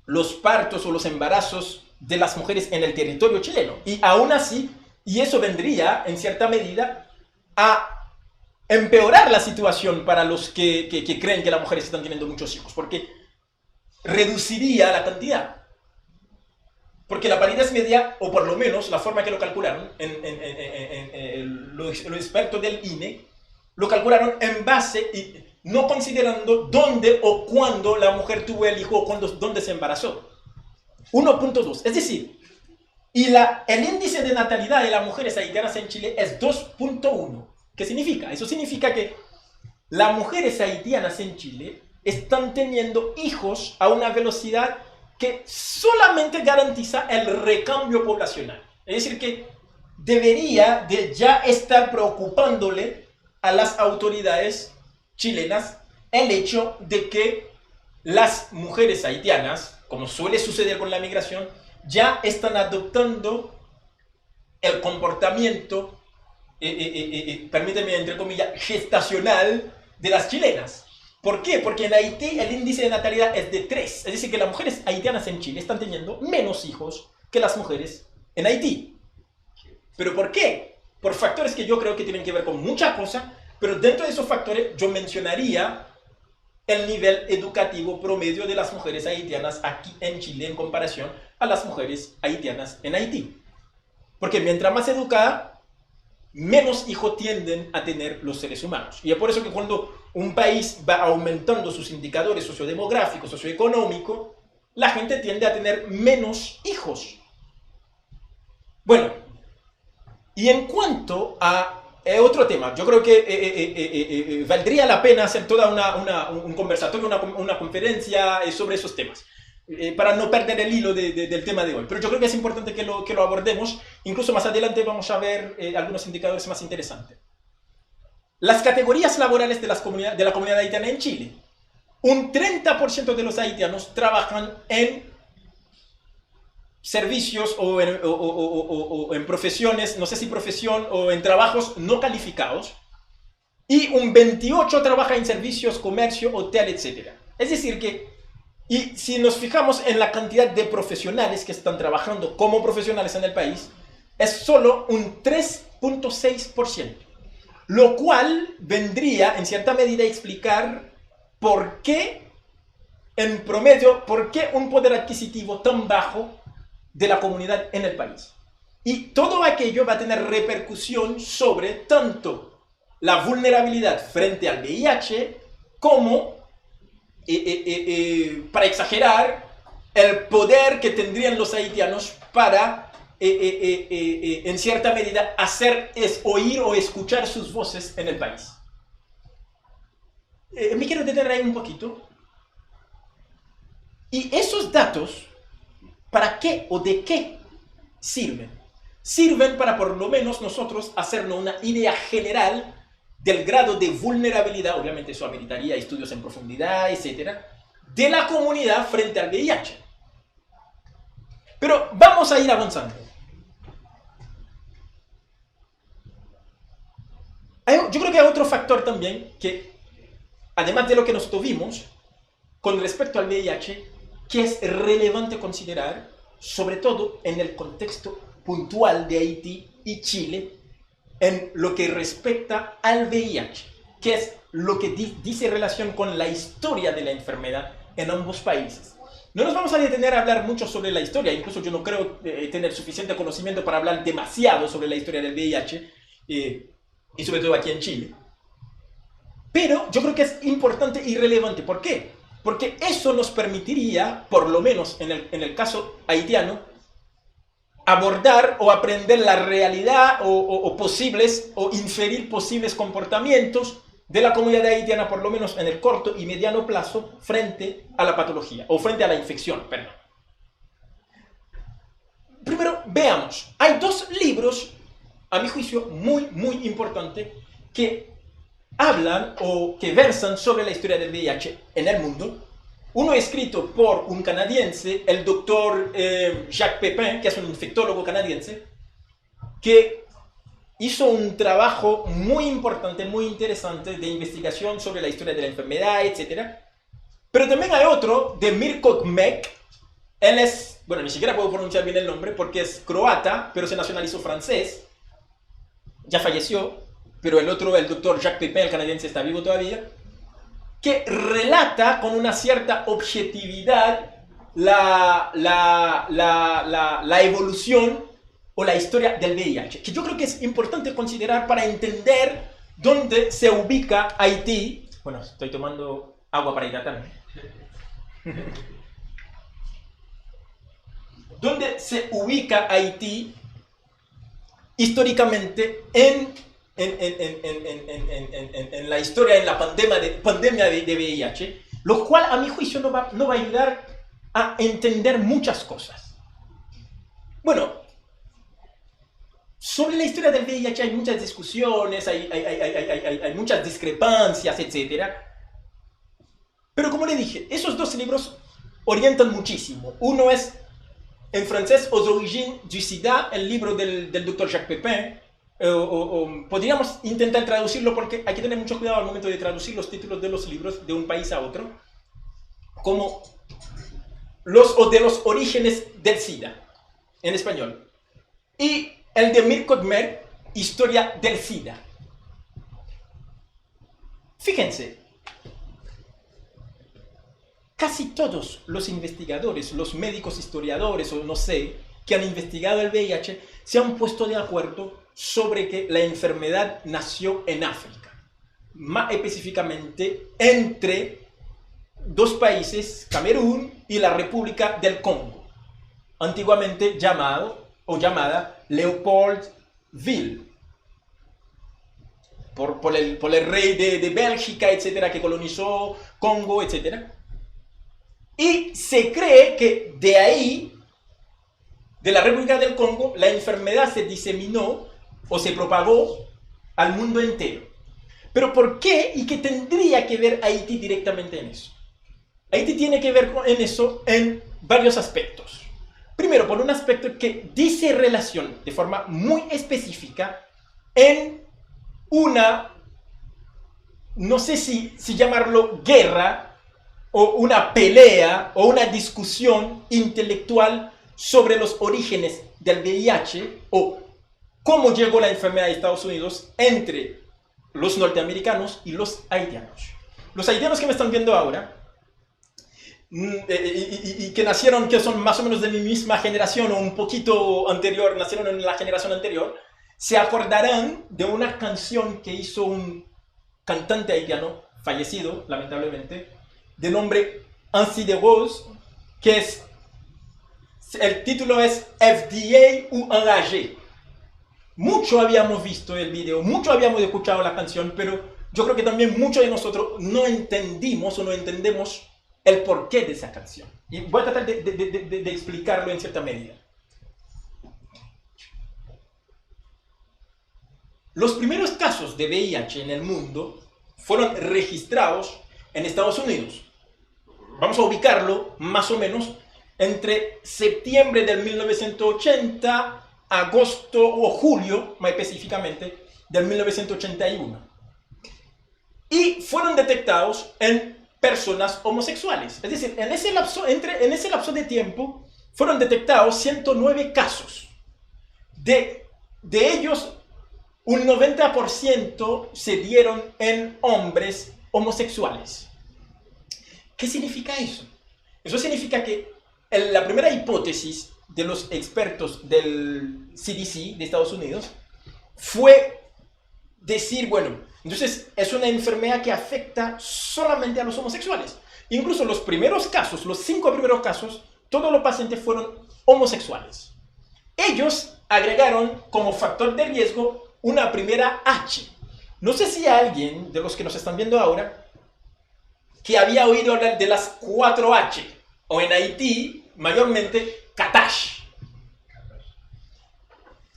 los partos o los embarazos de las mujeres en el territorio chileno. Y aún así, y eso vendría en cierta medida a empeorar la situación para los que creen que las mujeres están teniendo muchos hijos, porque reduciría la cantidad. Porque la paridad media, o por lo menos la forma que lo calcularon, los expertos del INE, lo calcularon en base y no considerando dónde o cuándo la mujer tuvo el hijo o dónde se embarazó. 1.2. Es decir, y el índice de natalidad de las mujeres haitianas en Chile es 2.1. ¿Qué significa? Eso significa que las mujeres haitianas en Chile están teniendo hijos a una velocidad que solamente garantiza el recambio poblacional. Es decir, que debería de ya estar preocupándole a las autoridades chilenas el hecho de que las mujeres haitianas, como suele suceder con la migración, ya están adoptando el comportamiento, permíteme entre comillas, gestacional de las chilenas. ¿Por qué? Porque en Haití el índice de natalidad es de 3. Es decir, que las mujeres haitianas en Chile están teniendo menos hijos que las mujeres en Haití. ¿Pero por qué? Por factores que yo creo que tienen que ver con muchas cosas, pero dentro de esos factores yo mencionaría el nivel educativo promedio de las mujeres haitianas aquí en Chile en comparación a las mujeres haitianas en Haití. Porque mientras más educada, menos hijos tienden a tener los seres humanos. Y es por eso que cuando un país va aumentando sus indicadores sociodemográficos, socioeconómicos, la gente tiende a tener menos hijos. Bueno, y en cuanto a es otro tema. Yo creo que valdría la pena hacer toda un conversatorio, una conferencia sobre esos temas, para no perder el hilo del tema de hoy. Pero yo creo que es importante que lo abordemos. Incluso más adelante vamos a ver algunos indicadores más interesantes. Las categorías laborales de la comunidad haitiana en Chile. Un 30% de los haitianos trabajan en servicios o en profesiones, no sé si profesión o en trabajos no calificados, y un 28% trabaja en servicios, comercio, hotel, etc. Es decir que, y si nos fijamos en la cantidad de profesionales que están trabajando como profesionales en el país, es solo un 3.6%, lo cual vendría en cierta medida a explicar por qué, en promedio, por qué un poder adquisitivo tan bajo de la comunidad en el país. Y todo aquello va a tener repercusión sobre tanto la vulnerabilidad frente al VIH como, para exagerar, el poder que tendrían los haitianos para, en cierta medida, oír o escuchar sus voces en el país. Me quiero detener ahí un poquito. Y esos datos, ¿para qué o de qué sirven? Sirven para por lo menos nosotros hacernos una idea general del grado de vulnerabilidad, obviamente eso ameritaría estudios en profundidad, etcétera, de la comunidad frente al VIH. Pero vamos a ir avanzando. Yo creo que hay otro factor también que, además de lo que nosotros vimos, con respecto al VIH, que es relevante considerar, sobre todo en el contexto puntual de Haití y Chile, en lo que respecta al VIH, que es lo que dice relación con la historia de la enfermedad en ambos países. No nos vamos a detener a hablar mucho sobre la historia, incluso yo no creo tener suficiente conocimiento para hablar demasiado sobre la historia del VIH, y sobre todo aquí en Chile. Pero yo creo que es importante y relevante. ¿Por qué? Porque eso nos permitiría, por lo menos en el caso haitiano, abordar o aprender la realidad o inferir posibles comportamientos de la comunidad haitiana, por lo menos en el corto y mediano plazo, frente a la patología, o frente a la infección, perdón. Primero, veamos. Hay dos libros, a mi juicio, muy, muy importantes, que hablan o que versan sobre la historia del VIH en el mundo. Uno escrito por un canadiense, el doctor Jacques Pepin, que es un infectólogo canadiense, que hizo un trabajo muy importante, muy interesante de investigación sobre la historia de la enfermedad, etc. Pero también hay otro de Mirko Kmek. Él es, bueno, ni siquiera puedo pronunciar bien el nombre porque es croata, pero se nacionalizó francés. Ya falleció, pero el otro, el doctor Jacques Pepin, el canadiense, está vivo todavía, que relata con una cierta objetividad la evolución o la historia del VIH, que yo creo que es importante considerar para entender dónde se ubica Haití. Bueno, estoy tomando agua para hidratarme. ¿Dónde se ubica Haití históricamente en la historia, en la pandemia de VIH? Lo cual, a mi juicio, no va a ayudar a entender muchas cosas. Bueno, sobre la historia del VIH hay muchas discusiones, hay muchas discrepancias, etc. Pero como le dije, esos dos libros orientan muchísimo. Uno es, en francés, Aux origines du sida, el libro del doctor Jacques Pepin. Podríamos intentar traducirlo porque hay que tener mucho cuidado al momento de traducir los títulos de los libros de un país a otro, como de los orígenes del SIDA, en español. Y el de Mirko Kmek, Historia del SIDA. Fíjense, casi todos los investigadores, los médicos historiadores o no sé, que han investigado el VIH, se han puesto de acuerdo sobre que la enfermedad nació en África, más específicamente entre dos países, Camerún y la República del Congo, antiguamente llamada Leopoldville. por el rey de Bélgica, etcétera, que colonizó Congo, etcétera. Y se cree que de ahí, de la República del Congo, la enfermedad se diseminó o se propagó al mundo entero. Pero ¿por qué? ¿Y qué tendría que ver Haití directamente en eso? Haití tiene que ver en eso en varios aspectos. Primero, por un aspecto que dice relación de forma muy específica en una, no sé si llamarlo guerra, o una pelea, o una discusión intelectual sobre los orígenes del VIH, o cómo llegó la enfermedad a Estados Unidos entre los norteamericanos y los haitianos. Los haitianos que me están viendo ahora, y que nacieron, que son más o menos de mi misma generación o un poquito anterior, nacieron en la generación anterior, se acordarán de una canción que hizo un cantante haitiano, fallecido lamentablemente, de nombre Ainsi de Rose, que es, el título es FDA ou Enragé. Mucho habíamos visto el video, mucho habíamos escuchado la canción, pero yo creo que también muchos de nosotros no entendimos o no entendemos el porqué de esa canción. Y voy a tratar de explicarlo en cierta medida. Los primeros casos de VIH en el mundo fueron registrados en Estados Unidos. Vamos a ubicarlo más o menos entre septiembre del 1980, agosto o julio, más específicamente, del 1981. Y fueron detectados en personas homosexuales. Es decir, en ese lapso de tiempo fueron detectados 109 casos. De ellos, un 90% se dieron en hombres homosexuales. ¿Qué significa eso? Eso significa que la primera hipótesis de los expertos del CDC de Estados Unidos fue decir, bueno, entonces es una enfermedad que afecta solamente a los homosexuales. Incluso los primeros casos, los 5 primeros casos, todos los pacientes fueron homosexuales. Ellos agregaron como factor de riesgo una primera H. No sé si alguien de los que nos están viendo ahora que había oído hablar de las 4H, o en Haití, mayormente, Katash.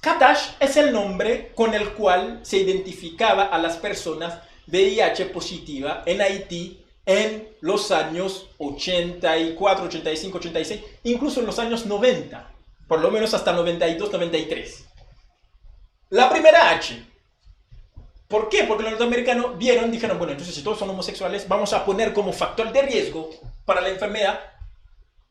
Katash es el nombre con el cual se identificaba a las personas VIH positiva en Haití en los años 84, 85, 86, incluso en los años 90, por lo menos hasta 92, 93. La primera H. ¿Por qué? Porque los norteamericanos dijeron, bueno, entonces si todos son homosexuales, vamos a poner como factor de riesgo para la enfermedad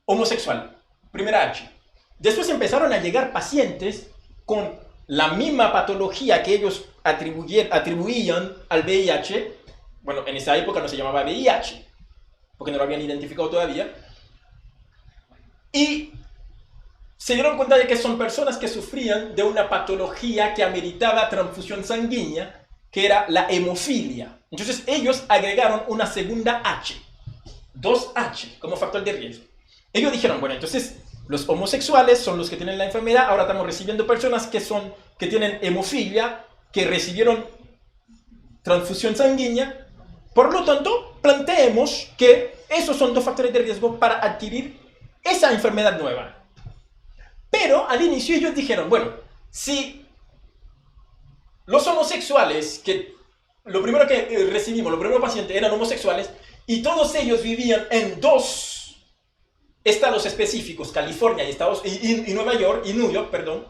homosexual. Primera H. Después empezaron a llegar pacientes con la misma patología que ellos atribuían al VIH. Bueno, en esa época no se llamaba VIH, porque no lo habían identificado todavía. Y se dieron cuenta de que son personas que sufrían de una patología que ameritaba transfusión sanguínea, que era la hemofilia. Entonces ellos agregaron una segunda H, 2H, como factor de riesgo. Ellos dijeron, bueno, entonces los homosexuales son los que tienen la enfermedad, ahora estamos recibiendo personas que tienen hemofilia, que recibieron transfusión sanguínea. Por lo tanto, planteemos que esos son 2 factores de riesgo para adquirir esa enfermedad nueva. Pero al inicio ellos dijeron, bueno, si los homosexuales, que lo primero que recibimos, los primeros pacientes eran homosexuales, y todos ellos vivían en 2 estados específicos, California y Nueva York, y New York, perdón,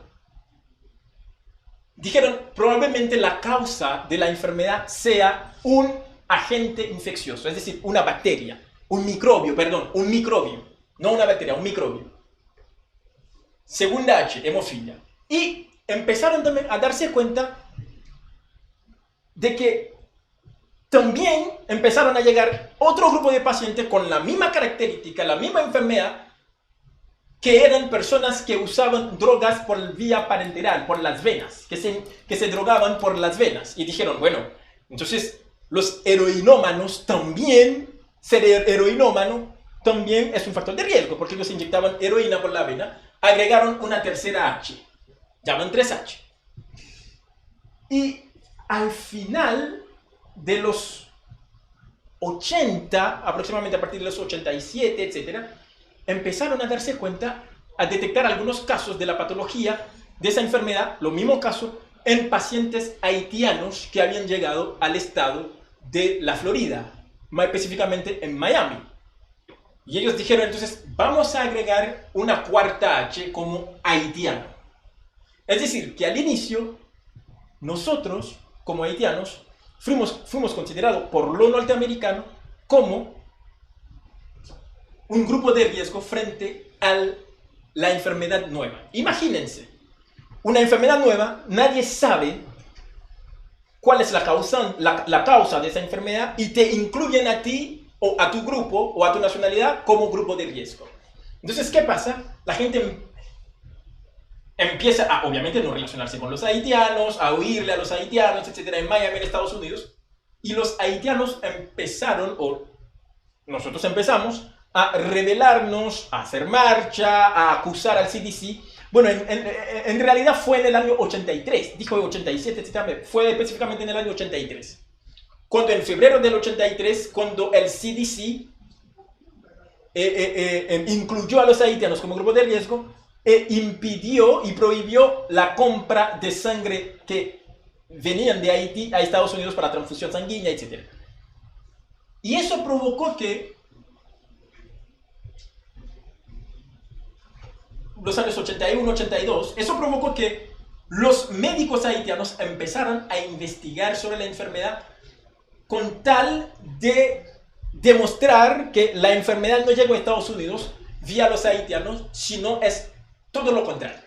dijeron, probablemente la causa de la enfermedad sea un agente infeccioso, es decir, una bacteria, un microbio, no una bacteria, un microbio. Segunda H, hemofilia. Y empezaron también a darse cuenta de que también empezaron a llegar otro grupo de pacientes con la misma característica, la misma enfermedad, que eran personas que usaban drogas por vía parenteral, por las venas, que se drogaban por las venas. Y dijeron, bueno, entonces los heroinómanos también, ser heroinómano también es un factor de riesgo, porque ellos inyectaban heroína por la vena. Agregaron una tercera H, llaman 3H. Y al final de los 80, aproximadamente a partir de los 87, etc., empezaron a darse cuenta, a detectar algunos casos de la patología de esa enfermedad, los mismos casos, en pacientes haitianos que habían llegado al estado de la Florida, más específicamente en Miami. Y ellos dijeron, entonces, vamos a agregar una cuarta H como haitiano. Es decir, que al inicio, nosotros, como haitianos, fuimos considerados por lo norteamericano como un grupo de riesgo frente a la enfermedad nueva. Imagínense, una enfermedad nueva, nadie sabe cuál es la causa de esa enfermedad y te incluyen a ti o a tu grupo o a tu nacionalidad como grupo de riesgo. Entonces, ¿qué pasa? La gente empieza a, obviamente, no relacionarse con los haitianos, a huirle a los haitianos, etcétera, en Miami, en Estados Unidos. Y los haitianos empezaron, o nosotros empezamos, a rebelarnos, a hacer marcha, a acusar al CDC. Bueno, en realidad fue en el año 83, dijo 87, etcétera, fue específicamente en el año 83. Cuando en febrero del 83, cuando el CDC incluyó a los haitianos como grupo de riesgo, impidió y prohibió la compra de sangre que venían de Haití a Estados Unidos para transfusión sanguínea, etc. Y eso provocó que los años 81, 82, eso provocó que los médicos haitianos empezaran a investigar sobre la enfermedad con tal de demostrar que la enfermedad no llegó a Estados Unidos vía los haitianos, sino es todo lo contrario.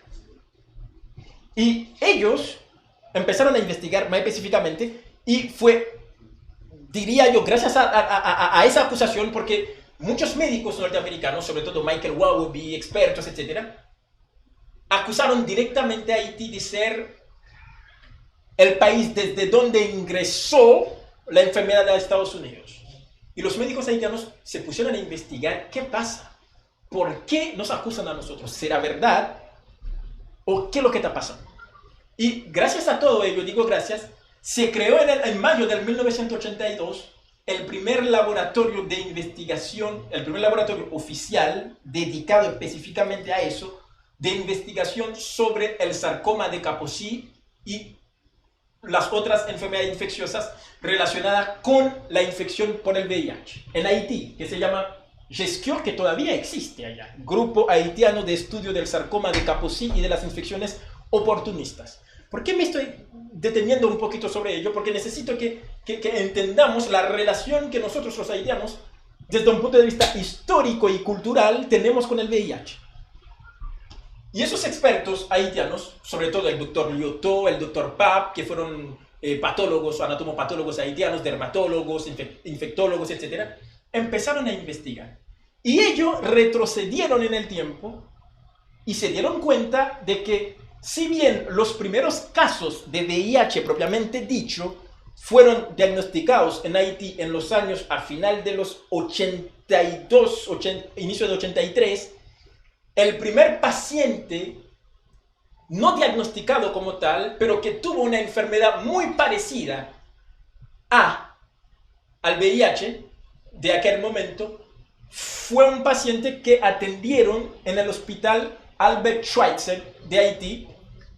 Y ellos empezaron a investigar más específicamente y fue, diría yo, gracias a esa acusación, porque muchos médicos norteamericanos, sobre todo Michael Wallaby, expertos, etc., acusaron directamente a Haití de ser el país desde donde ingresó la enfermedad a Estados Unidos. Y los médicos haitianos se pusieron a investigar qué pasa. ¿Por qué nos acusan a nosotros? ¿Será verdad? ¿O qué es lo que está pasando? Y gracias a todo ello, digo gracias, se creó en mayo del 1982 el primer laboratorio de investigación, el primer laboratorio oficial dedicado específicamente a eso, de investigación sobre el sarcoma de Kaposi y las otras enfermedades infecciosas relacionadas con la infección por el VIH en Haití, que se llama GESCIO, que todavía existe allá, Grupo Haitiano de Estudio del Sarcoma de Kaposi y de las Infecciones Oportunistas. ¿Por qué me estoy deteniendo un poquito sobre ello? Porque necesito que entendamos la relación que nosotros los haitianos, desde un punto de vista histórico y cultural, tenemos con el VIH. Y esos expertos haitianos, sobre todo el doctor Lyoto, el doctor Pap, que fueron patólogos o anatomopatólogos haitianos, dermatólogos, infectólogos, etc., empezaron a investigar. Y ellos retrocedieron en el tiempo y se dieron cuenta de que, si bien los primeros casos de VIH propiamente dicho fueron diagnosticados en Haití en los años a final de los 82, inicio de 83, el primer paciente no diagnosticado como tal, pero que tuvo una enfermedad muy parecida al VIH de aquel momento, fue un paciente que atendieron en el hospital Albert Schweitzer de Haití,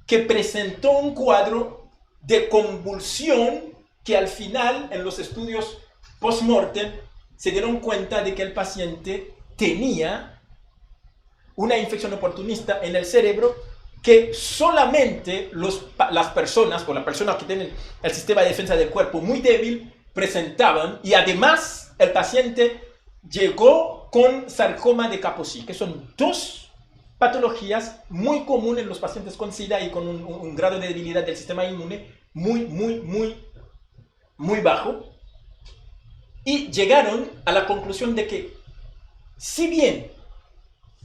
que presentó un cuadro de convulsión que al final, en los estudios post-mortem, se dieron cuenta de que el paciente tenía una infección oportunista en el cerebro que solamente las personas, o las personas que tienen el sistema de defensa del cuerpo muy débil, presentaban, y además el paciente llegó con sarcoma de Kaposi, que son dos patologías muy comunes en los pacientes con SIDA y con un grado de debilidad del sistema inmune muy bajo. Y llegaron a la conclusión de que, si bien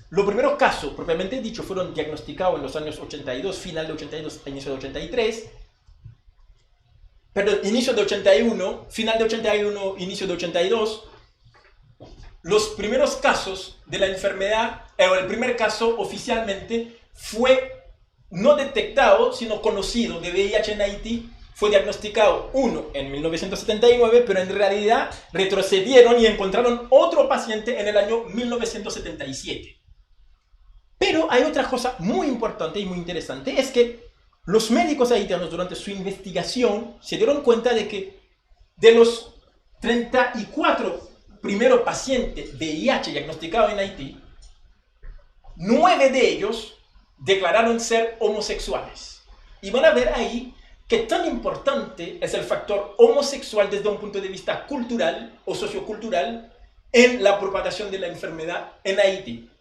los primeros casos, propiamente dicho, fueron diagnosticados en los años 82, final de 82, inicio de 83, pero inicio de 81, final de 81, inicio de 82, los primeros casos de la enfermedad, el primer caso oficialmente fue no detectado, sino conocido de VIH en Haití, fue diagnosticado uno en 1979, pero en realidad retrocedieron y encontraron otro paciente en el año 1977. Pero hay otra cosa muy importante y muy interesante, es que los médicos haitianos durante su investigación se dieron cuenta de que de los 34 primeros pacientes de VIH diagnosticados en Haití, 9 de ellos declararon ser homosexuales. Y van a ver ahí que tan importante es el factor homosexual desde un punto de vista cultural o sociocultural en la propagación de la enfermedad en Haití.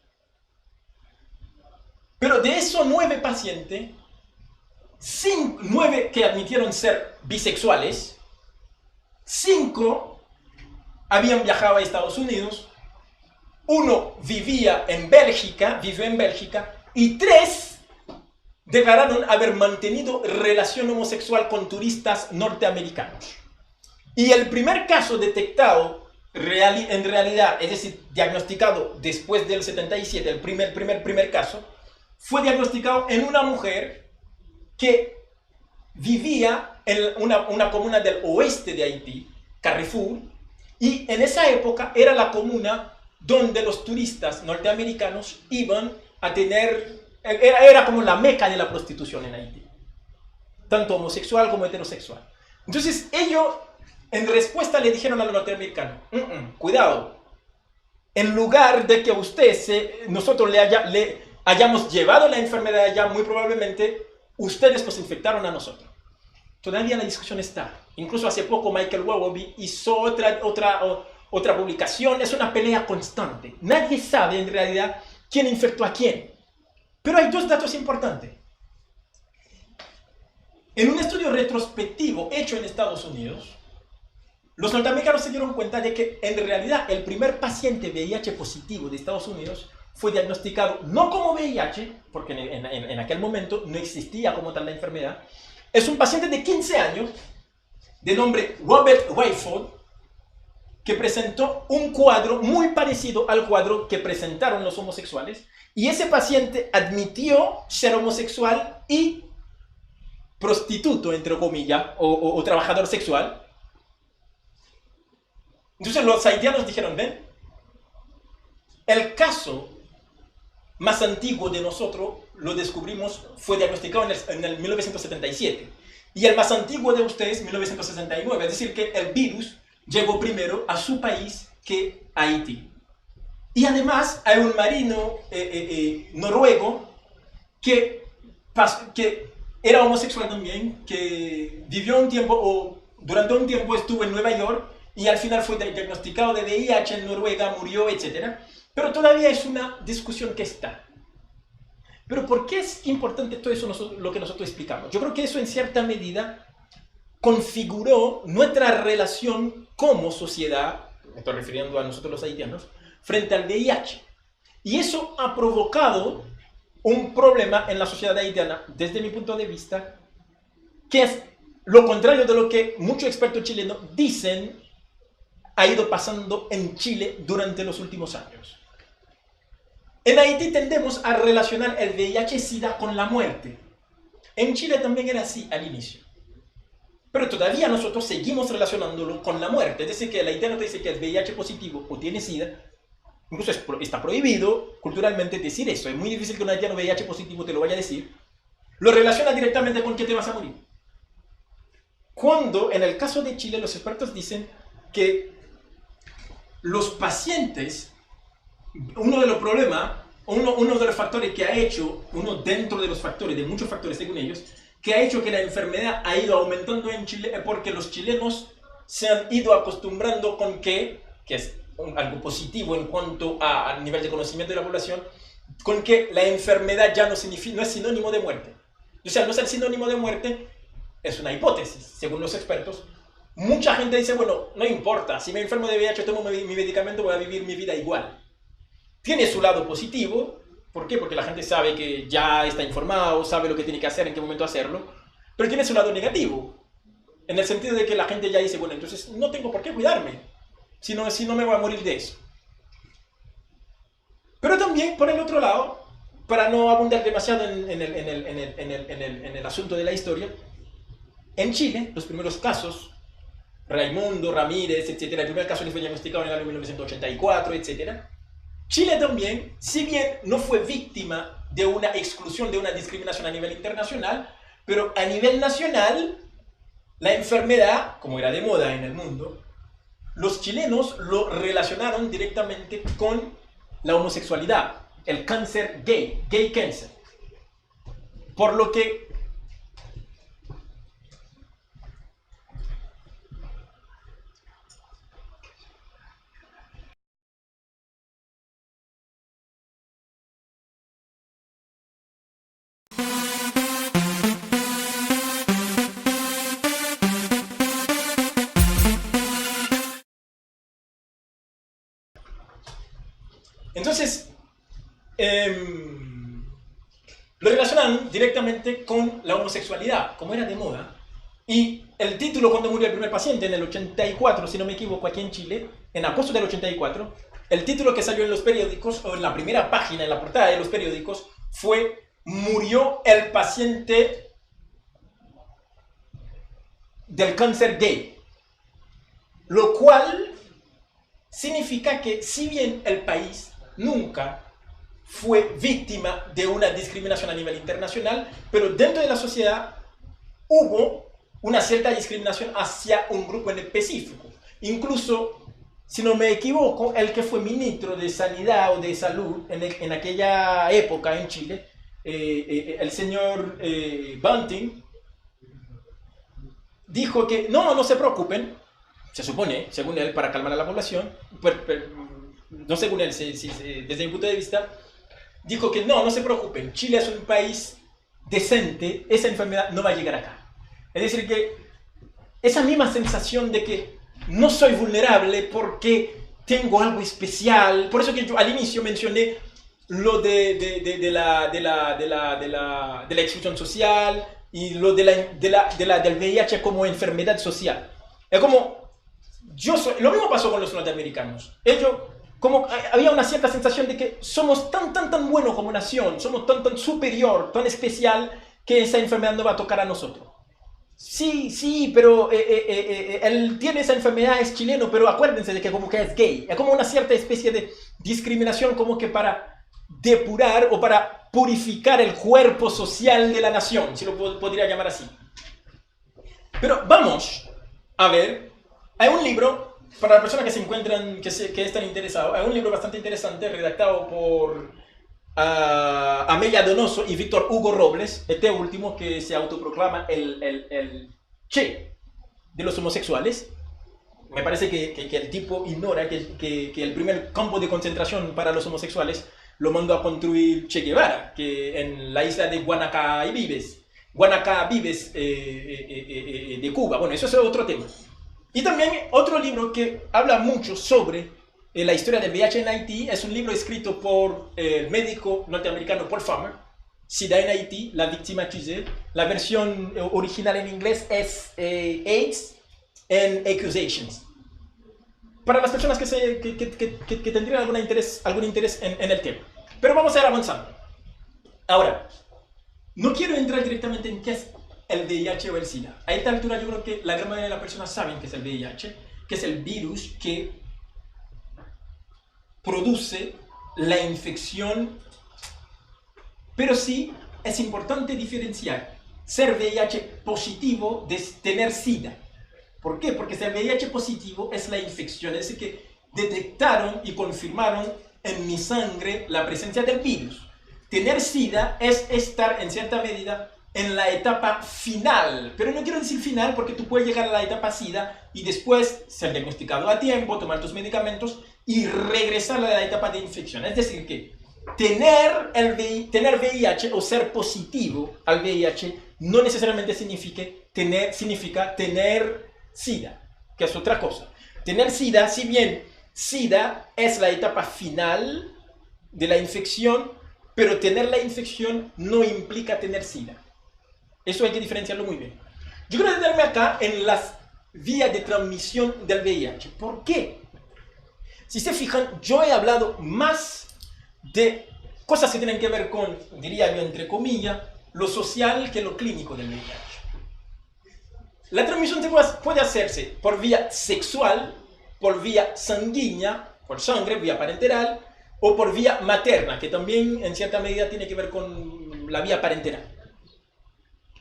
Pero de esos 9 pacientes, 9 que admitieron ser bisexuales, 5 habían viajado a Estados Unidos, 1 vivió en Bélgica, y 3 declararon haber mantenido relación homosexual con turistas norteamericanos. Y el primer caso detectado en realidad, es decir, diagnosticado después del 77, el primer caso, fue diagnosticado en una mujer que vivía en una comuna del oeste de Haití, Carrefour, y en esa época era la comuna donde los turistas norteamericanos iban a tener, era como la meca de la prostitución en Haití, tanto homosexual como heterosexual. Entonces ellos en respuesta le dijeron a los norteamericanos, cuidado, en lugar de que nosotros le hayamos llevado la enfermedad allá, muy probablemente ustedes nos infectaron a nosotros. Todavía la discusión está. Incluso hace poco Michael Weatherby hizo otra publicación. Es una pelea constante. Nadie sabe en realidad quién infectó a quién. Pero hay 2 datos importantes. En un estudio retrospectivo hecho en Estados Unidos, los norteamericanos se dieron cuenta de que en realidad el primer paciente VIH positivo de Estados Unidos fue diagnosticado no como VIH, porque en aquel momento no existía como tal la enfermedad. Es un paciente de 15 años, de nombre Robert Rayford, que presentó un cuadro muy parecido al cuadro que presentaron los homosexuales, y ese paciente admitió ser homosexual y prostituto, entre comillas, o trabajador sexual. Entonces los haitianos dijeron, ven, el caso más antiguo de nosotros lo descubrimos, fue diagnosticado en el 1977. Y el más antiguo de ustedes, 1969. Es decir, que el virus llegó primero a su país que a Haití. Y además hay un marino noruego que era homosexual también, que vivió un tiempo, o durante un tiempo estuvo en Nueva York, y al final fue diagnosticado de VIH en Noruega, murió, etc. Pero todavía es una discusión que está. Pero ¿por qué es importante todo eso lo que nosotros explicamos? Yo creo que eso en cierta medida configuró nuestra relación como sociedad, me estoy refiriendo a nosotros los haitianos, frente al VIH. Y eso ha provocado un problema en la sociedad haitiana, desde mi punto de vista, que es lo contrario de lo que muchos expertos chilenos dicen ha ido pasando en Chile durante los últimos años. En Haití tendemos a relacionar el VIH-Sida con la muerte. En Chile también era así al inicio. Pero todavía nosotros seguimos relacionándolo con la muerte. Es decir, que el haitiano te dice que es VIH positivo o tiene SIDA. Incluso está prohibido culturalmente decir eso. Es muy difícil que un haitiano VIH positivo te lo vaya a decir. Lo relaciona directamente con que te vas a morir. Cuando en el caso de Chile los expertos dicen que los pacientes, uno de los problemas, uno de los factores que ha hecho, uno dentro de los factores, de muchos factores según ellos, que ha hecho que la enfermedad ha ido aumentando en Chile es porque los chilenos se han ido acostumbrando con que es algo positivo en cuanto al nivel de conocimiento de la población, con que la enfermedad ya no es sinónimo de muerte. O sea, no es el sinónimo de muerte, es una hipótesis, según los expertos. Mucha gente dice, bueno, no importa, si me enfermo de VIH, tomo mi medicamento, voy a vivir mi vida igual. Tiene su lado positivo. ¿Por qué? Porque la gente sabe que ya está informado, sabe lo que tiene que hacer, en qué momento hacerlo. Pero tiene su lado negativo, en el sentido de que la gente ya dice, bueno, entonces no tengo por qué cuidarme, si no me voy a morir de eso. Pero también, por el otro lado, para no abundar demasiado en el asunto de la historia, En Chile, los primeros casos, Raimundo, Ramírez, etc., el primer caso les fue diagnosticado en el año 1984, etc. Chile también, si bien no fue víctima de una exclusión, de una discriminación a nivel internacional, pero a nivel nacional, la enfermedad, como era de moda en el mundo, los chilenos lo relacionaron directamente con la homosexualidad, el cáncer gay, gay cancer. Por lo que entonces, lo relacionan directamente con la homosexualidad, como era de moda. Y el título, cuando murió el primer paciente en el 84, si no me equivoco, aquí en Chile, en agosto del 84, el título que salió en los periódicos, o en la primera página, en la portada de los periódicos, fue "Murió el paciente del cáncer gay". Lo cual significa que, si bien el país nunca fue víctima de una discriminación a nivel internacional, pero dentro de la sociedad hubo una cierta discriminación hacia un grupo en específico. Incluso, si no me equivoco, el que fue ministro de Sanidad o de Salud en aquella época en Chile, el señor Bunting, dijo que no se preocupen, se supone, según él, para calmar a la población, no según él, desde mi punto de vista, dijo que no se preocupen, Chile es un país decente, esa enfermedad no va a llegar acá. Es decir, que esa misma sensación de que no soy vulnerable porque tengo algo especial, por eso que yo al inicio mencioné lo de la exclusión social y lo del VIH como enfermedad social. Es como, lo mismo pasó con los norteamericanos. Ellos, como había una cierta sensación de que somos tan buenos como nación, somos tan superior, tan especial, que esa enfermedad no va a tocar a nosotros. Sí, pero él tiene esa enfermedad, es chileno, pero acuérdense de que como que es gay. Es como una cierta especie de discriminación, como que para depurar o para purificar el cuerpo social de la nación, si lo podría llamar así. Pero vamos a ver, hay un libro, para las personas que se encuentran, que están interesados, hay un libro bastante interesante redactado por Amelia Donoso y Víctor Hugo Robles, este último que se autoproclama el Che de los homosexuales. Me parece que el tipo ignora que el primer campo de concentración para los homosexuales lo mandó a construir Che Guevara, que en la isla de Guanacabibes, de Cuba. Bueno, eso es otro tema. Y también otro libro que habla mucho sobre la historia del VIH en Haití es un libro escrito por el médico norteamericano Paul Farmer, SIDA en Haití, la víctima accusée. La versión original en inglés es AIDS and Accusations. Para las personas que tendrían algún interés en el tema. Pero vamos a ir avanzando. Ahora, no quiero entrar directamente en qué es el VIH o el SIDA. A esta altura yo creo que la gran mayoría de las personas saben qué es el VIH, que es el virus que produce la infección, pero sí es importante diferenciar ser VIH positivo de tener SIDA. ¿Por qué? Porque ser VIH positivo es la infección, es decir, que detectaron y confirmaron en mi sangre la presencia del virus. Tener SIDA es estar en cierta medida en la etapa final, pero no quiero decir final porque tú puedes llegar a la etapa SIDA y después ser diagnosticado a tiempo, tomar tus medicamentos y regresar a la etapa de infección. Es decir, que tener VIH o ser positivo al VIH no necesariamente significa tener SIDA, que es otra cosa. Tener SIDA, si bien SIDA es la etapa final de la infección, pero tener la infección no implica tener SIDA. Eso hay que diferenciarlo muy bien. Yo quiero detenerme acá en las vías de transmisión del VIH. ¿Por qué? Si se fijan, yo he hablado más de cosas que tienen que ver con, diría yo entre comillas, lo social que lo clínico del VIH. La transmisión puede hacerse por vía sexual, por vía sanguínea, por sangre, vía parenteral, o por vía materna, que también en cierta medida tiene que ver con la vía parenteral.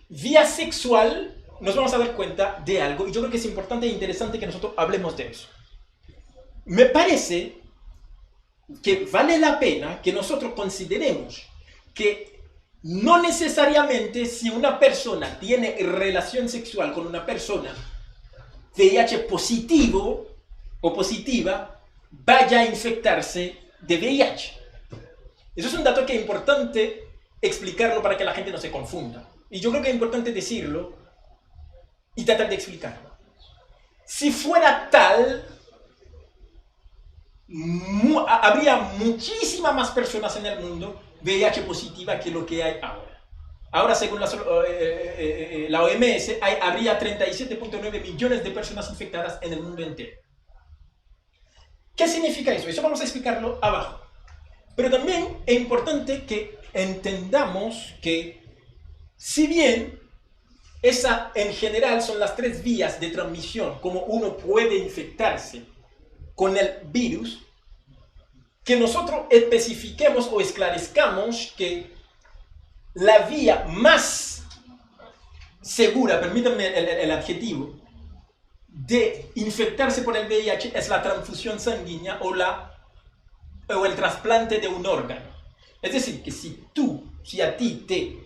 Vía sexual, nos vamos a dar cuenta de algo, y yo creo que es importante e interesante que nosotros hablemos de eso. Me parece que vale la pena que nosotros consideremos que no necesariamente si una persona tiene relación sexual con una persona VIH positivo o positiva, vaya a infectarse de VIH. Eso es un dato que es importante explicarlo para que la gente no se confunda. Y yo creo que es importante decirlo y tratar de explicarlo. Si fuera tal, habría muchísimas más personas en el mundo VIH positiva que lo que hay ahora. Ahora, según la OMS, habría 37.9 millones de personas infectadas en el mundo entero. ¿Qué significa eso? Eso vamos a explicarlo abajo. Pero también es importante que entendamos que, si bien esa en general son las tres vías de transmisión, como uno puede infectarse con el virus, que nosotros especifiquemos o esclarezcamos que la vía más segura, permítanme el adjetivo, de infectarse por el VIH es la transfusión sanguínea o el trasplante de un órgano. Es decir, que si a ti te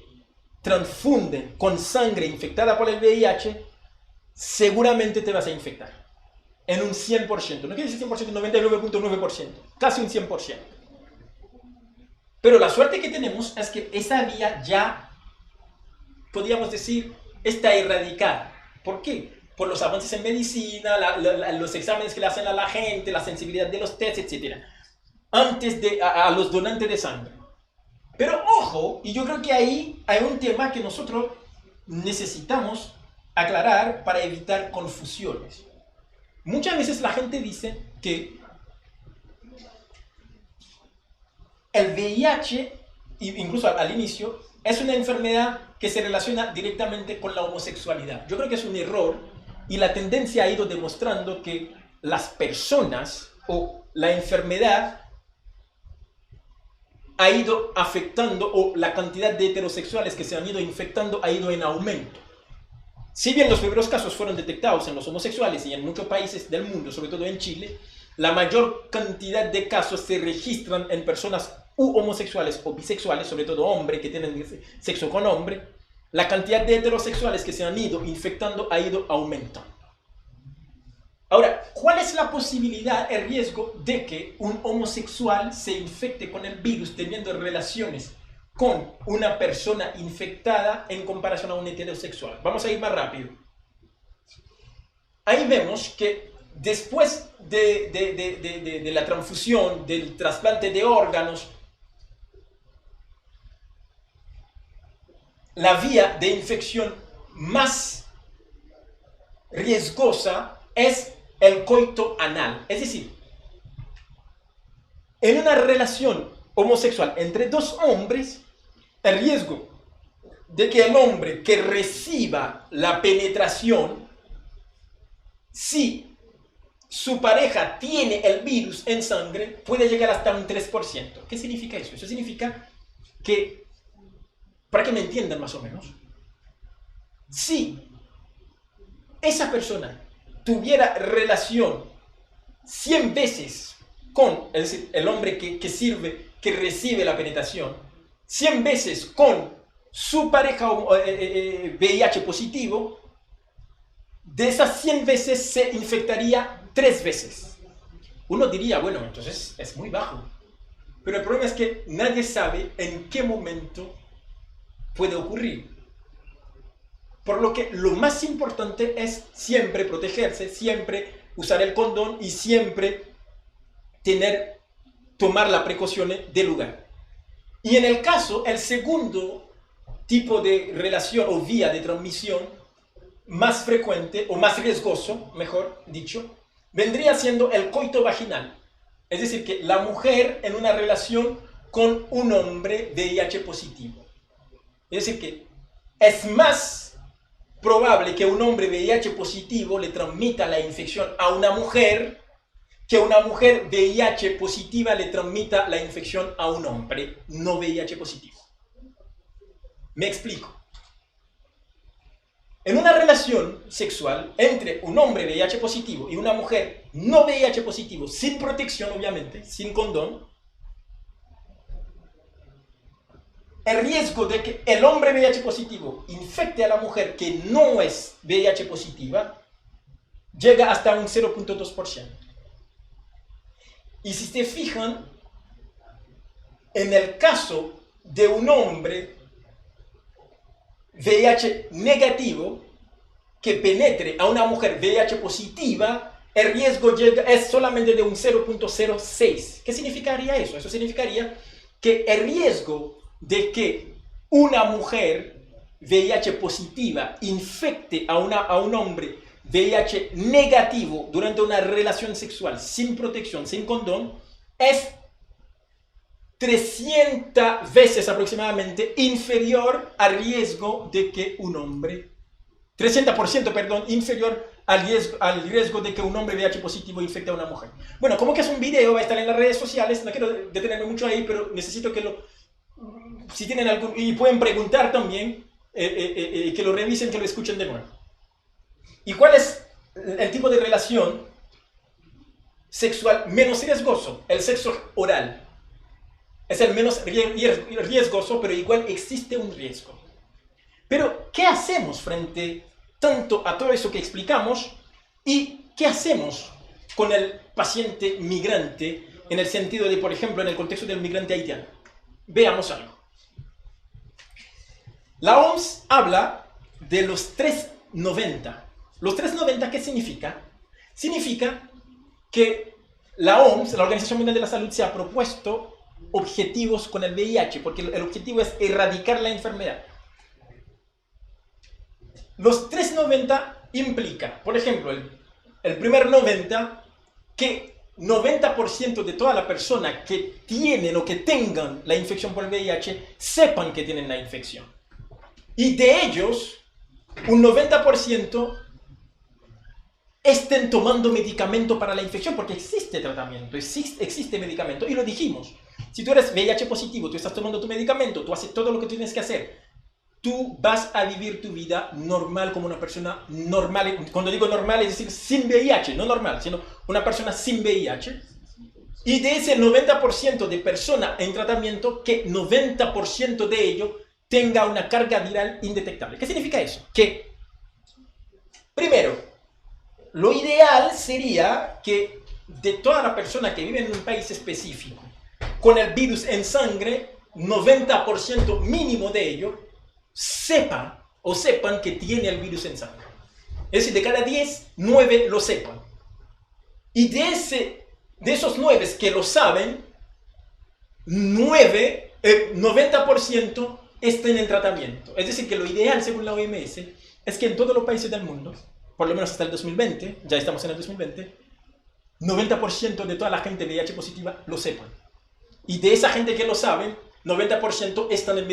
transfunden con sangre infectada por el VIH, seguramente te vas a infectar. En un 100%, no quiere decir 100%, 99.9%, casi un 100%. Pero la suerte que tenemos es que esa vía ya, podríamos decir, está erradicada. ¿Por qué? Por los avances en medicina, los exámenes que le hacen a la gente, la sensibilidad de los tests, etc. Antes de a los donantes de sangre. Pero ojo, y yo creo que ahí hay un tema que nosotros necesitamos aclarar para evitar confusiones. Muchas veces la gente dice que el VIH, incluso al inicio, es una enfermedad que se relaciona directamente con la homosexualidad. Yo creo que es un error y la tendencia ha ido demostrando que las personas o la enfermedad ha ido afectando, o la cantidad de heterosexuales que se han ido infectando ha ido en aumento. Si bien los primeros casos fueron detectados en los homosexuales y en muchos países del mundo, sobre todo en Chile, la mayor cantidad de casos se registran en personas homosexuales o bisexuales, sobre todo hombres que tienen sexo con hombre. La cantidad de heterosexuales que se han ido infectando ha ido aumentando. Ahora, ¿cuál es la posibilidad, el riesgo de que un homosexual se infecte con el virus teniendo relaciones con una persona infectada en comparación a un heterosexual? Vamos a ir más rápido. Ahí vemos que después de la transfusión, del trasplante de órganos, la vía de infección más riesgosa es el coito anal. Es decir, en una relación homosexual entre dos hombres, el riesgo de que el hombre que reciba la penetración, si su pareja tiene el virus en sangre, puede llegar hasta un 3%. ¿Qué significa eso? Eso significa que, para que me entiendan más o menos, si esa persona tuviera relación 100 veces con, es decir, el hombre que recibe la penetración, 100 veces con su pareja VIH positivo, de esas 100 veces se infectaría 3 veces. Uno diría, bueno, entonces es muy bajo. Pero el problema es que nadie sabe en qué momento puede ocurrir. Por lo que lo más importante es siempre protegerse, siempre usar el condón y siempre tomar las precauciones del lugar. Y en el caso, el segundo tipo de relación o vía de transmisión más frecuente o más riesgoso, mejor dicho, vendría siendo el coito vaginal. Es decir, que la mujer en una relación con un hombre VIH positivo. Es decir, que es más probable que un hombre VIH positivo le transmita la infección a una mujer que una mujer VIH positiva le transmita la infección a un hombre no VIH positivo. Me explico. En una relación sexual entre un hombre VIH positivo y una mujer no VIH positivo, sin protección obviamente, sin condón, el riesgo de que el hombre VIH positivo infecte a la mujer que no es VIH positiva llega hasta un 0.2%. Y si se fijan, en el caso de un hombre VIH negativo que penetre a una mujer VIH positiva, el riesgo es solamente de un 0.06. ¿Qué significaría eso? Eso significaría que el riesgo de que una mujer VIH positiva infecte a un hombre VIH negativo durante una relación sexual sin protección, sin condón, es 300 veces aproximadamente inferior al riesgo de que un hombre, 300%, perdón, inferior al riesgo de que un hombre VIH positivo infecte a una mujer. Bueno, como que es un video, va a estar en las redes sociales, no quiero detenerme mucho ahí, pero necesito que si tienen algún, y pueden preguntar también, que lo revisen, que lo escuchen de nuevo. ¿Y cuál es el tipo de relación sexual menos riesgoso? El sexo oral. Es el menos riesgoso, pero igual existe un riesgo. Pero, ¿qué hacemos frente tanto a todo eso que explicamos? ¿Y qué hacemos con el paciente migrante en el sentido de, por ejemplo, en el contexto del migrante haitiano? Veamos algo. La OMS habla de los 390. ¿Los 390 qué significa? Significa que la OMS, la Organización Mundial de la Salud, se ha propuesto objetivos con el VIH, porque el objetivo es erradicar la enfermedad. Los 390 implica, por ejemplo, el primer 90, que 90% de toda la persona que tienen o que tengan la infección por el VIH sepan que tienen la infección. Y de ellos, un 90% estén tomando medicamento para la infección, porque existe tratamiento, existe medicamento, y lo dijimos. Si tú eres VIH positivo, tú estás tomando tu medicamento, tú haces todo lo que tienes que hacer, tú vas a vivir tu vida normal como una persona normal. Cuando digo normal, es decir, sin VIH, no normal, sino una persona sin VIH. Y de ese 90% de personas en tratamiento, que 90% de ello tenga una carga viral indetectable. ¿Qué significa eso? Que, primero, lo ideal sería que de toda la persona que vive en un país específico, con el virus en sangre, 90% mínimo de ello sepan que tiene el virus en sangre. Es decir, de cada 10, 9 lo sepan. Y de esos 9 que lo saben, 90% estén en tratamiento. Es decir, que lo ideal, según la OMS, es que en todos los países del mundo, por lo menos hasta el 2020, ya estamos en el 2020, 90% de toda la gente VIH positiva lo sepan. Y de esa gente que lo saben, 90% estén en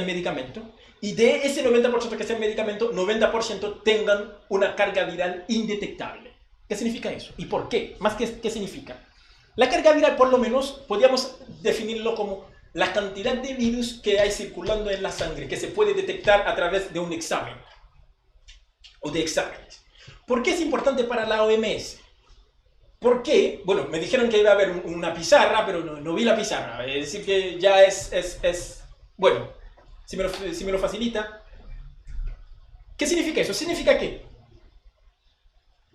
medicamento. Y de ese 90% que está en medicamento, 90% tengan una carga viral indetectable. ¿Qué significa eso? ¿Y por qué? Más que qué significa. La carga viral, por lo menos, podríamos definirlo como la cantidad de virus que hay circulando en la sangre, que se puede detectar a través de un examen o de exámenes. ¿Por qué es importante para la OMS? ¿Por qué? Bueno, me dijeron que iba a haber una pizarra, pero no vi la pizarra. Es decir, que ya bueno, si me lo facilita. ¿Qué significa eso? Significa que,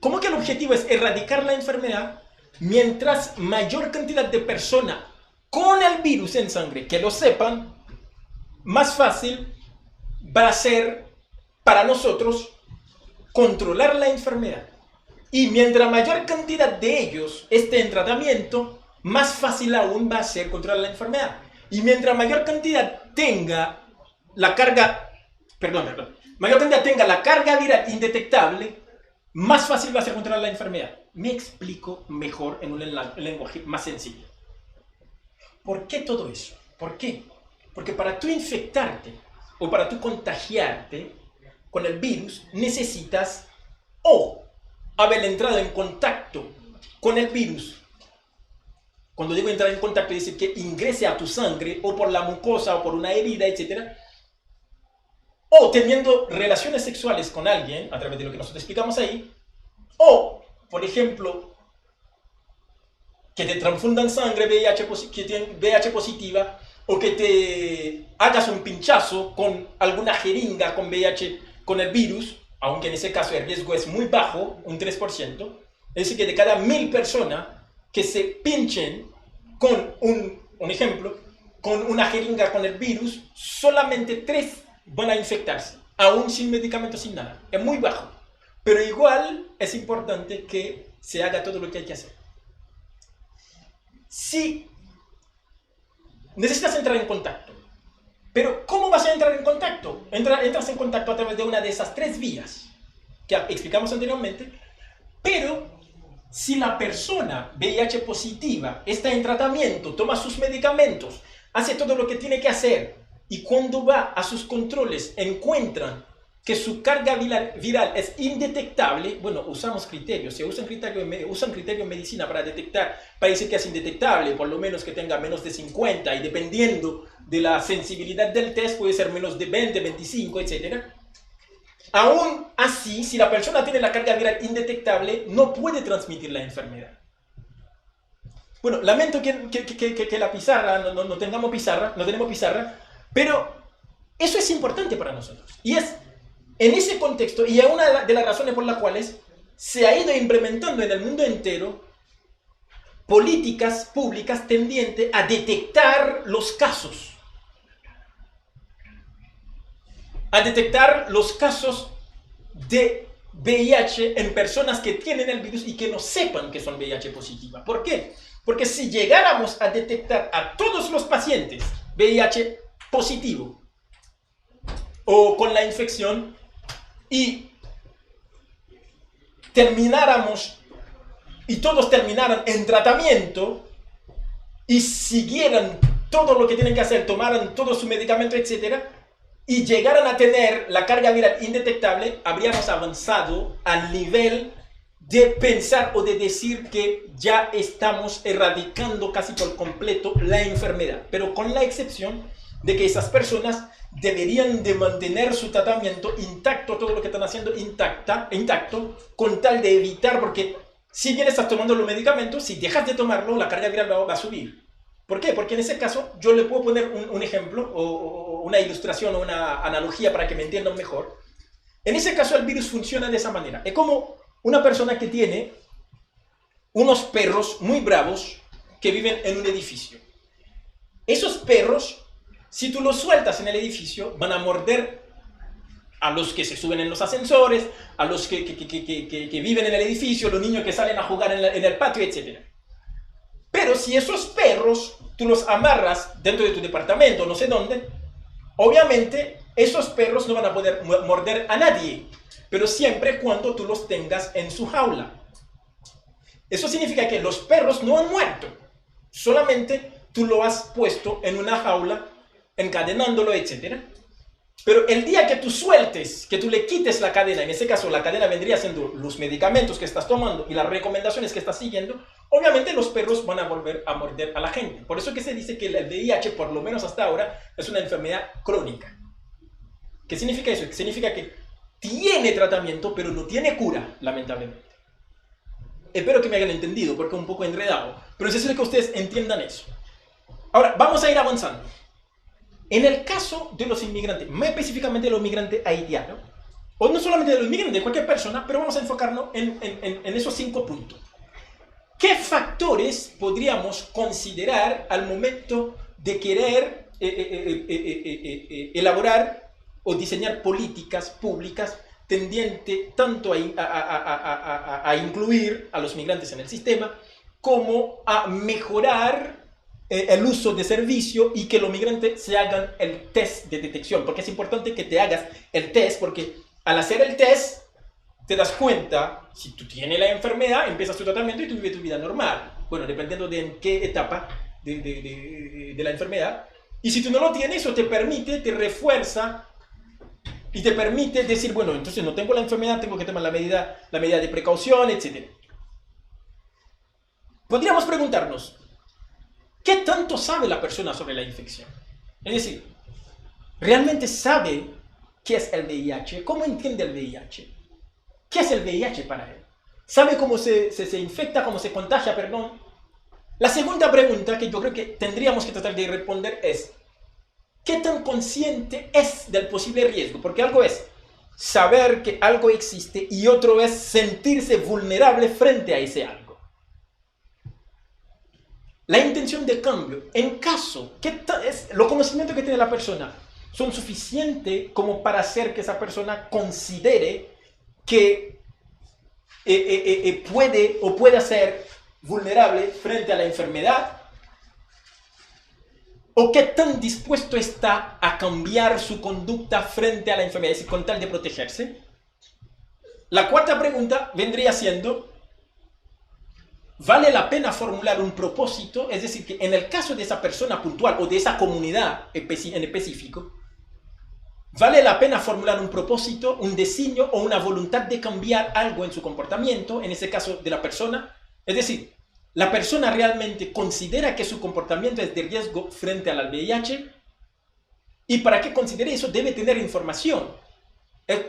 como que el objetivo es erradicar la enfermedad, mientras mayor cantidad de personas con el virus en sangre que lo sepan, más fácil va a ser para nosotros controlar la enfermedad. Y mientras mayor cantidad de ellos esté en tratamiento, más fácil aún va a ser controlar la enfermedad. Y mientras mayor cantidad tenga la carga viral indetectable, más fácil va a ser controlar la enfermedad. Me explico mejor en un lenguaje más sencillo. ¿Por qué todo eso? ¿Por qué? Porque para tú infectarte o para tú contagiarte, con el virus, necesitas o haber entrado en contacto con el virus. Cuando digo entrar en contacto, es decir, que ingrese a tu sangre, o por la mucosa, o por una herida, etc. O teniendo relaciones sexuales con alguien, a través de lo que nosotros explicamos ahí. O, por ejemplo, que te transfundan sangre que tienen VIH positiva, o que te hagas un pinchazo con alguna jeringa con VIH, con el virus, aunque en ese caso el riesgo es muy bajo, un 3%. Es decir, que de cada 1000 personas que se pinchen con un ejemplo, con una jeringa con el virus, solamente 3 van a infectarse, aún sin medicamentos, sin nada. Es muy bajo. Pero igual es importante que se haga todo lo que hay que hacer. Si necesitas entrar en contacto, pero ¿cómo vas a entrar en contacto? Entras en contacto a través de una de esas 3 vías que explicamos anteriormente, pero si la persona VIH positiva está en tratamiento, toma sus medicamentos, hace todo lo que tiene que hacer, y cuando va a sus controles encuentran que su carga viral es indetectable, bueno, usamos criterios, se usan criterios en medicina para detectar, para decir que es indetectable, por lo menos que tenga menos de 50, y dependiendo de la sensibilidad del test puede ser menos de 20, 25, etc. Aún así, si la persona tiene la carga viral indetectable, no puede transmitir la enfermedad. Bueno, lamento que la pizarra, no tenemos pizarra, pero eso es importante para nosotros. Y es en ese contexto, y es una de las razones por las cuales se ha ido implementando en el mundo entero políticas públicas tendientes a detectar los casos. A detectar los casos de VIH en personas que tienen el virus y que no sepan que son VIH positivas. ¿Por qué? Porque si llegáramos a detectar a todos los pacientes VIH positivo o con la infección y todos terminaran en tratamiento y siguieran todo lo que tienen que hacer, tomaran todo su medicamento, etc., y llegaran a tener la carga viral indetectable, habríamos avanzado al nivel de pensar o de decir que ya estamos erradicando casi por completo la enfermedad, pero con la excepción de que esas personas deberían de mantener su tratamiento intacto, todo lo que están haciendo intacto, con tal de evitar, porque si bien estás tomando los medicamentos, si dejas de tomarlo, la carga viral va a subir. ¿Por qué? Porque en ese caso yo le puedo poner un ejemplo o una ilustración o una analogía para que me entiendan mejor. En ese caso el virus funciona de esa manera. Es como una persona que tiene unos perros muy bravos que viven en un edificio. Esos perros, si tú los sueltas en el edificio, van a morder a los que se suben en los ascensores, a los que viven en el edificio, los niños que salen a jugar en el patio, etc. Pero si esos perros tú los amarras dentro de tu departamento, no sé dónde, obviamente esos perros no van a poder morder a nadie, pero siempre cuando tú los tengas en su jaula. Eso significa que los perros no han muerto, solamente tú lo has puesto en una jaula, encadenándolo, etc. Pero el día que tú sueltes, que tú le quites la cadena, en ese caso la cadena vendría siendo los medicamentos que estás tomando y las recomendaciones que estás siguiendo, obviamente los perros van a volver a morder a la gente. Por eso que se dice que el VIH, por lo menos hasta ahora, es una enfermedad crónica. ¿Qué significa eso? Significa que tiene tratamiento, pero no tiene cura, lamentablemente. Espero que me hayan entendido, porque es un poco enredado, pero necesito que ustedes entiendan eso. Ahora, vamos a ir avanzando. En el caso de los inmigrantes, más específicamente de los inmigrantes haitianos, o no solamente de los inmigrantes, de cualquier persona, pero vamos a enfocarnos en esos 5 puntos. ¿Qué factores podríamos considerar al momento de querer elaborar o diseñar políticas públicas tendientes tanto a incluir a los migrantes en el sistema como a mejorar el uso de servicio y que los migrantes se hagan el test de detección? Porque es importante que te hagas el test, porque al hacer el test te das cuenta, si tú tienes la enfermedad, empiezas tu tratamiento y tú vives tu vida normal. Bueno, dependiendo de en qué etapa de la enfermedad. Y si tú no lo tienes, eso te permite, te refuerza y te permite decir, bueno, entonces no tengo la enfermedad, tengo que tomar la medida de precaución, etc. Podríamos preguntarnos, ¿qué tanto sabe la persona sobre la infección? Es decir, ¿realmente sabe qué es el VIH? ¿Cómo entiende el VIH? ¿Qué es el VIH para él? ¿Sabe cómo se infecta, cómo se contagia, perdón? La segunda pregunta que yo creo que tendríamos que tratar de responder es, ¿qué tan consciente es del posible riesgo? Porque algo es saber que algo existe y otro es sentirse vulnerable frente a ese algo. La intención de cambio, en caso, los conocimientos que tiene la persona son suficientes como para hacer que esa persona considere que puede ser vulnerable frente a la enfermedad, o qué tan dispuesto está a cambiar su conducta frente a la enfermedad, es decir, con tal de protegerse. La cuarta pregunta vendría siendo, ¿vale la pena formular un propósito? Es decir, que en el caso de esa persona puntual o de esa comunidad en específico, ¿vale la pena formular un propósito, un designio o una voluntad de cambiar algo en su comportamiento, en ese caso de la persona? Es decir, ¿la persona realmente considera que su comportamiento es de riesgo frente al VIH? Y para que considere eso debe tener información. Es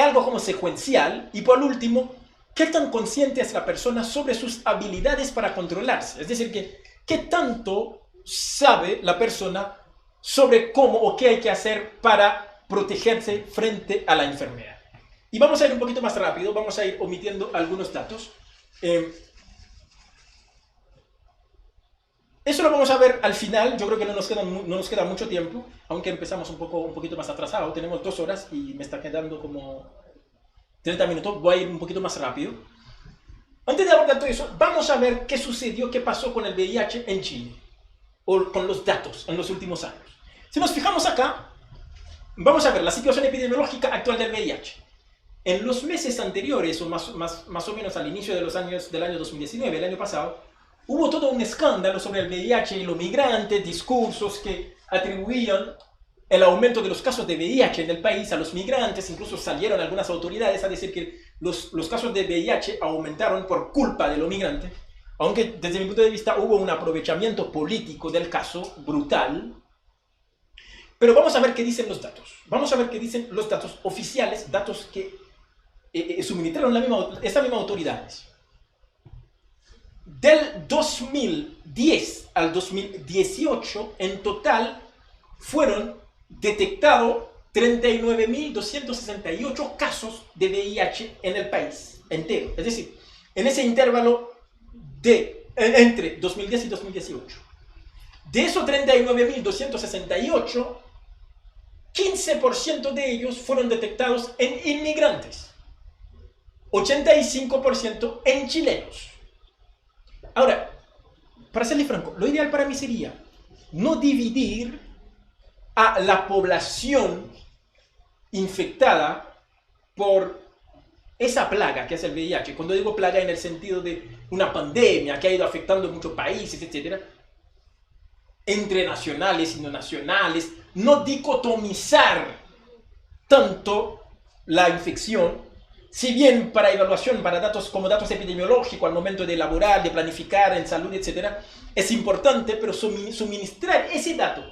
algo como secuencial. Y por último, ¿qué tan consciente es la persona sobre sus habilidades para controlarse? Es decir, ¿qué tanto sabe la persona sobre cómo o qué hay que hacer para protegerse frente a la enfermedad? Y vamos a ir un poquito más rápido, vamos a ir omitiendo algunos datos. Eso lo vamos a ver al final. Yo creo que no nos queda mucho tiempo, aunque empezamos un poquito más atrasado. Tenemos 2 horas y me está quedando como 30 minutos. Voy a ir un poquito más rápido. Antes de abordar todo eso, vamos a ver qué sucedió, qué pasó con el VIH en Chile, o con los datos en los últimos años. Si nos fijamos acá, vamos a ver la situación epidemiológica actual del VIH. En los meses anteriores, o más o menos al inicio de del año 2019, el año pasado, hubo todo un escándalo sobre el VIH y los migrantes, discursos que atribuían el aumento de los casos de VIH en el país a los migrantes. Incluso salieron algunas autoridades a decir que los casos de VIH aumentaron por culpa de los migrantes, aunque desde mi punto de vista hubo un aprovechamiento político del caso brutal. Pero vamos a ver qué dicen los datos. Vamos a ver qué dicen los datos oficiales, datos que suministraron estas mismas autoridades. Del 2010 al 2018, en total, fueron detectados 39.268 casos de VIH en el país entero. Es decir, en ese intervalo entre 2010 y 2018. De esos 39.268, 15% de ellos fueron detectados en inmigrantes, 85% en chilenos. Ahora, para serle franco, lo ideal para mí sería no dividir a la población infectada por esa plaga que es el VIH. Cuando digo plaga en el sentido de una pandemia que ha ido afectando muchos países, etc., entre nacionales y no nacionales, no dicotomizar tanto la infección. Si bien para evaluación, para datos como datos epidemiológicos al momento de elaborar, de planificar en salud, etc., es importante, pero suministrar ese dato,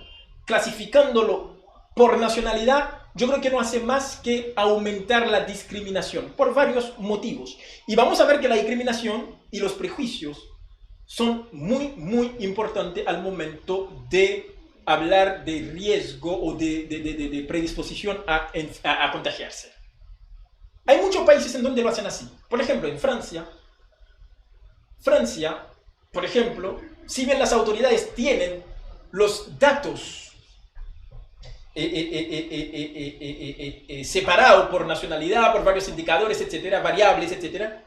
clasificándolo por nacionalidad, yo creo que no hace más que aumentar la discriminación, por varios motivos. Y vamos a ver que la discriminación y los prejuicios son muy importantes al momento de hablar de riesgo o de predisposición a contagiarse. Hay muchos países en donde lo hacen así. Por ejemplo, en Francia, por ejemplo, si bien las autoridades tienen los datos separados por nacionalidad, por varios indicadores, etcétera, variables, etcétera,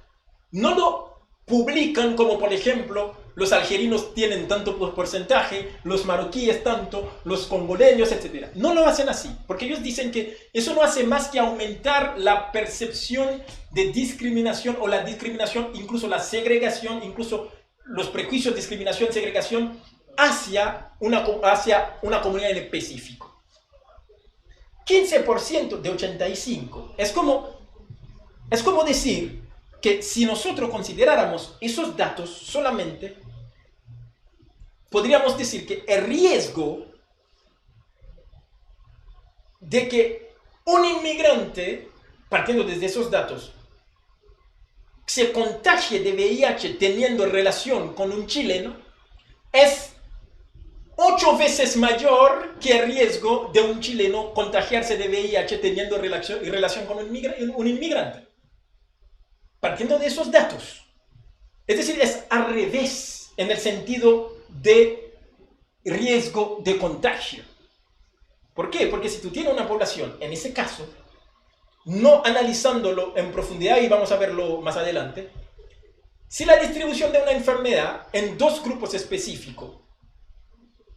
no lo publican como, por ejemplo, los algerinos tienen tanto porcentaje, los marroquíes tanto, los congoleños, etc. No lo hacen así, porque ellos dicen que eso no hace más que aumentar la percepción de discriminación o la discriminación, incluso la segregación, incluso los prejuicios, discriminación, segregación hacia una comunidad en específico. 15% de 85. Es como decir que si nosotros consideráramos esos datos solamente, podríamos decir que el riesgo de que un inmigrante, partiendo desde esos datos, se contagie de VIH teniendo relación con un chileno es 8 veces mayor que el riesgo de un chileno contagiarse de VIH teniendo relación con un inmigrante. Partiendo de esos datos. Es decir, es al revés en el sentido de riesgo de contagio. ¿Por qué? Porque si tú tienes una población, en ese caso, no analizándolo en profundidad, y vamos a verlo más adelante, si la distribución de una enfermedad en dos grupos específicos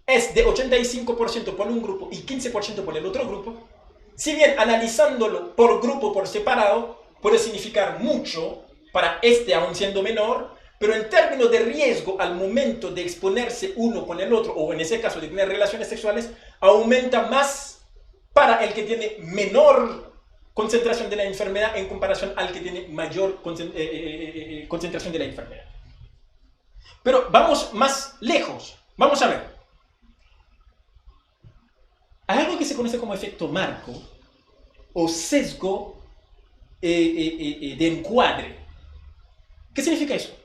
es de 85% por un grupo y 15% por el otro grupo, si bien analizándolo por grupo, por separado, puede significar mucho para este aún siendo menor, pero en términos de riesgo al momento de exponerse uno con el otro, o en ese caso de tener relaciones sexuales, aumenta más para el que tiene menor concentración de la enfermedad en comparación al que tiene mayor concentración de la enfermedad. Pero vamos más lejos. Vamos a ver. Hay algo que se conoce como efecto marco o sesgo de encuadre. ¿Qué significa eso?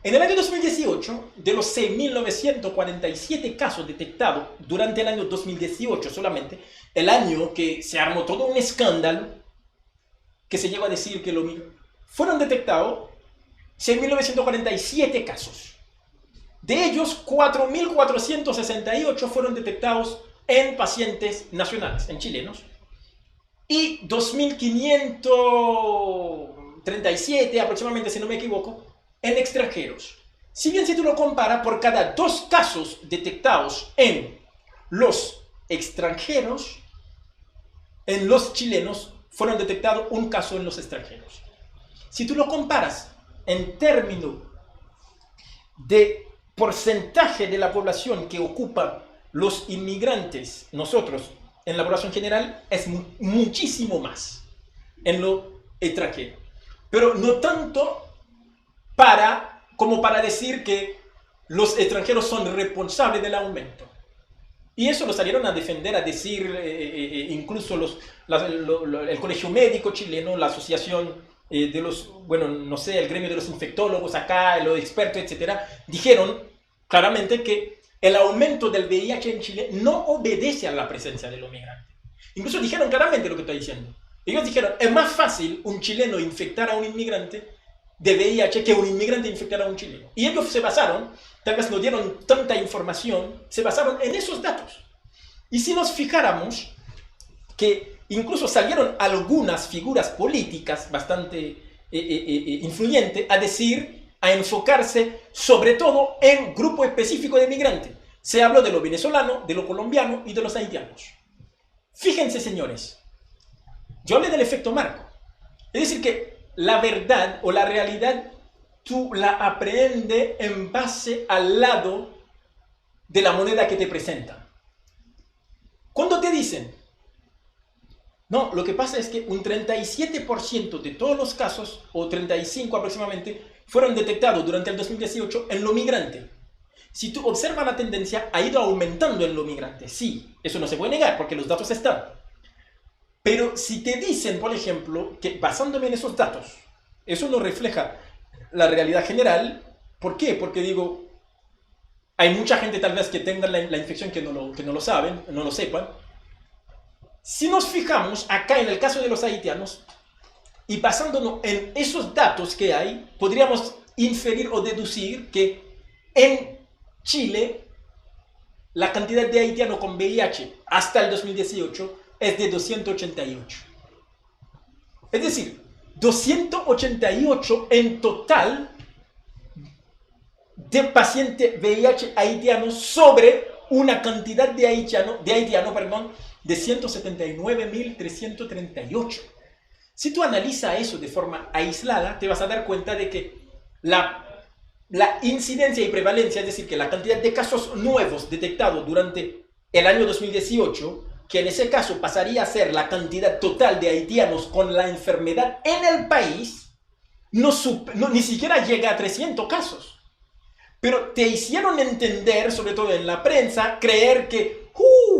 En el año 2018, de los 6.947 casos detectados durante el año 2018 solamente, el año que se armó todo un escándalo, que se llegó a decir que fueron detectados 6.947 casos. De ellos, 4.468 fueron detectados en pacientes nacionales, en chilenos, y 2.537 aproximadamente, si no me equivoco, en extranjeros. Si bien si tú lo comparas, por cada 2 casos detectados en los extranjeros, en los chilenos fueron detectados 1 caso en los extranjeros. Si tú lo comparas en términos de porcentaje de la población que ocupa los inmigrantes, nosotros, en la población general, es muchísimo más en lo extranjero. Pero no tanto como para decir que los extranjeros son responsables del aumento. Y eso lo salieron a defender, a decir incluso el Colegio Médico Chileno, la asociación de los, bueno, no sé, el gremio de los infectólogos acá, los expertos, etcétera, dijeron claramente que el aumento del VIH en Chile no obedece a la presencia de los migrantes. Incluso dijeron claramente lo que estoy diciendo. Ellos dijeron, es más fácil un chileno infectar a un inmigrante de VIH que un inmigrante infectar a un chileno. Y ellos se basaron, tal vez no dieron tanta información, se basaron en esos datos. Y si nos fijáramos que incluso salieron algunas figuras políticas bastante influyentes a decir, a enfocarse sobre todo en grupo específico de migrantes. Se habló de los venezolanos, de los colombianos y de los haitianos. Fíjense, señores, yo hablé del efecto marco. Es decir, que la verdad o la realidad tú la aprendes en base al lado de la moneda que te presentan. Cuando te dicen, no, lo que pasa es que un 37% de todos los casos, o 35 aproximadamente, fueron detectados durante el 2018 en los migrantes. Si tú observas la tendencia, ha ido aumentando en los migrantes. Sí, eso no se puede negar porque los datos están. Pero si te dicen, por ejemplo, que basándome en esos datos, eso no refleja la realidad general, ¿por qué? Porque digo, hay mucha gente tal vez que tenga la infección que no lo saben, no lo sepan. Si nos fijamos acá en el caso de los haitianos, y basándonos en esos datos que hay, podríamos inferir o deducir que en Chile la cantidad de haitianos con VIH hasta el 2018 es de 288. Es decir, 288 en total de pacientes VIH haitianos sobre una cantidad de haitianos de 179.338. Si tú analizas eso de forma aislada, te vas a dar cuenta de que la incidencia y prevalencia, es decir, que la cantidad de casos nuevos detectados durante el año 2018, que en ese caso pasaría a ser la cantidad total de haitianos con la enfermedad en el país, ni siquiera llega a 300 casos. Pero te hicieron entender, sobre todo en la prensa, creer que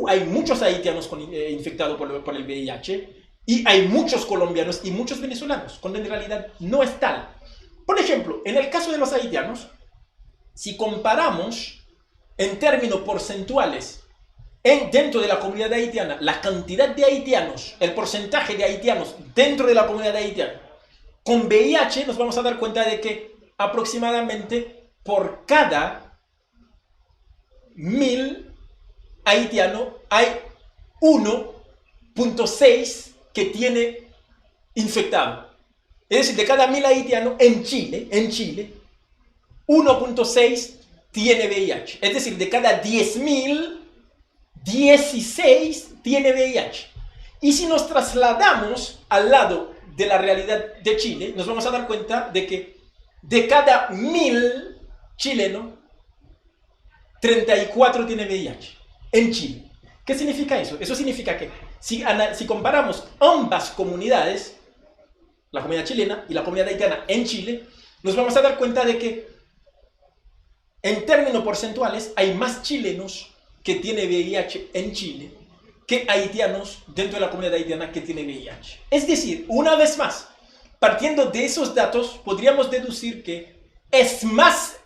hay muchos haitianos infectados por el VIH y hay muchos colombianos y muchos venezolanos, cuando en realidad no es tal. Por ejemplo, en el caso de los haitianos, si comparamos en términos porcentuales dentro de la comunidad haitiana, la cantidad de haitianos, el porcentaje de haitianos dentro de la comunidad haitiana, con VIH nos vamos a dar cuenta de que aproximadamente por cada 1000 haitianos hay 1.6 que tiene infectado. Es decir, de cada 1000 haitianos en Chile, 1.6 tiene VIH. Es decir, de cada 10.000, 16 tiene VIH. Y si nos trasladamos al lado de la realidad de Chile, nos vamos a dar cuenta de que de cada 1000 chilenos, 34 tiene VIH en Chile. ¿Qué significa eso? Eso significa que si comparamos ambas comunidades, la comunidad chilena y la comunidad haitiana en Chile, nos vamos a dar cuenta de que en términos porcentuales hay más chilenos que tienen VIH en Chile que haitianos dentro de la comunidad haitiana que tiene VIH. Es decir, una vez más, partiendo de esos datos, podríamos deducir que es más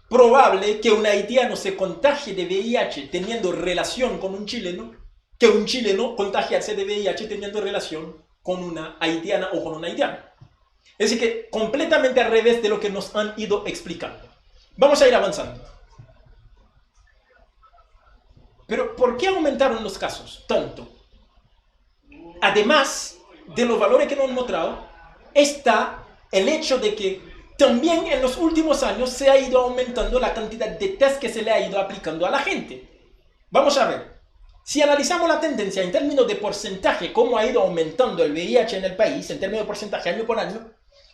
probable que un haitiano se contagie de VIH teniendo relación con un chileno que un chileno contagiarse de VIH teniendo relación con una haitiana o con un haitiano. Es decir, que completamente al revés de lo que nos han ido explicando. Vamos a ir avanzando. Pero, ¿por qué aumentaron los casos tanto? Además de los valores que nos han mostrado, está el hecho de que también en los últimos años se ha ido aumentando la cantidad de test que se le ha ido aplicando a la gente. Vamos a ver. Si analizamos la tendencia en términos de porcentaje, cómo ha ido aumentando el VIH en el país, en términos de porcentaje año por año,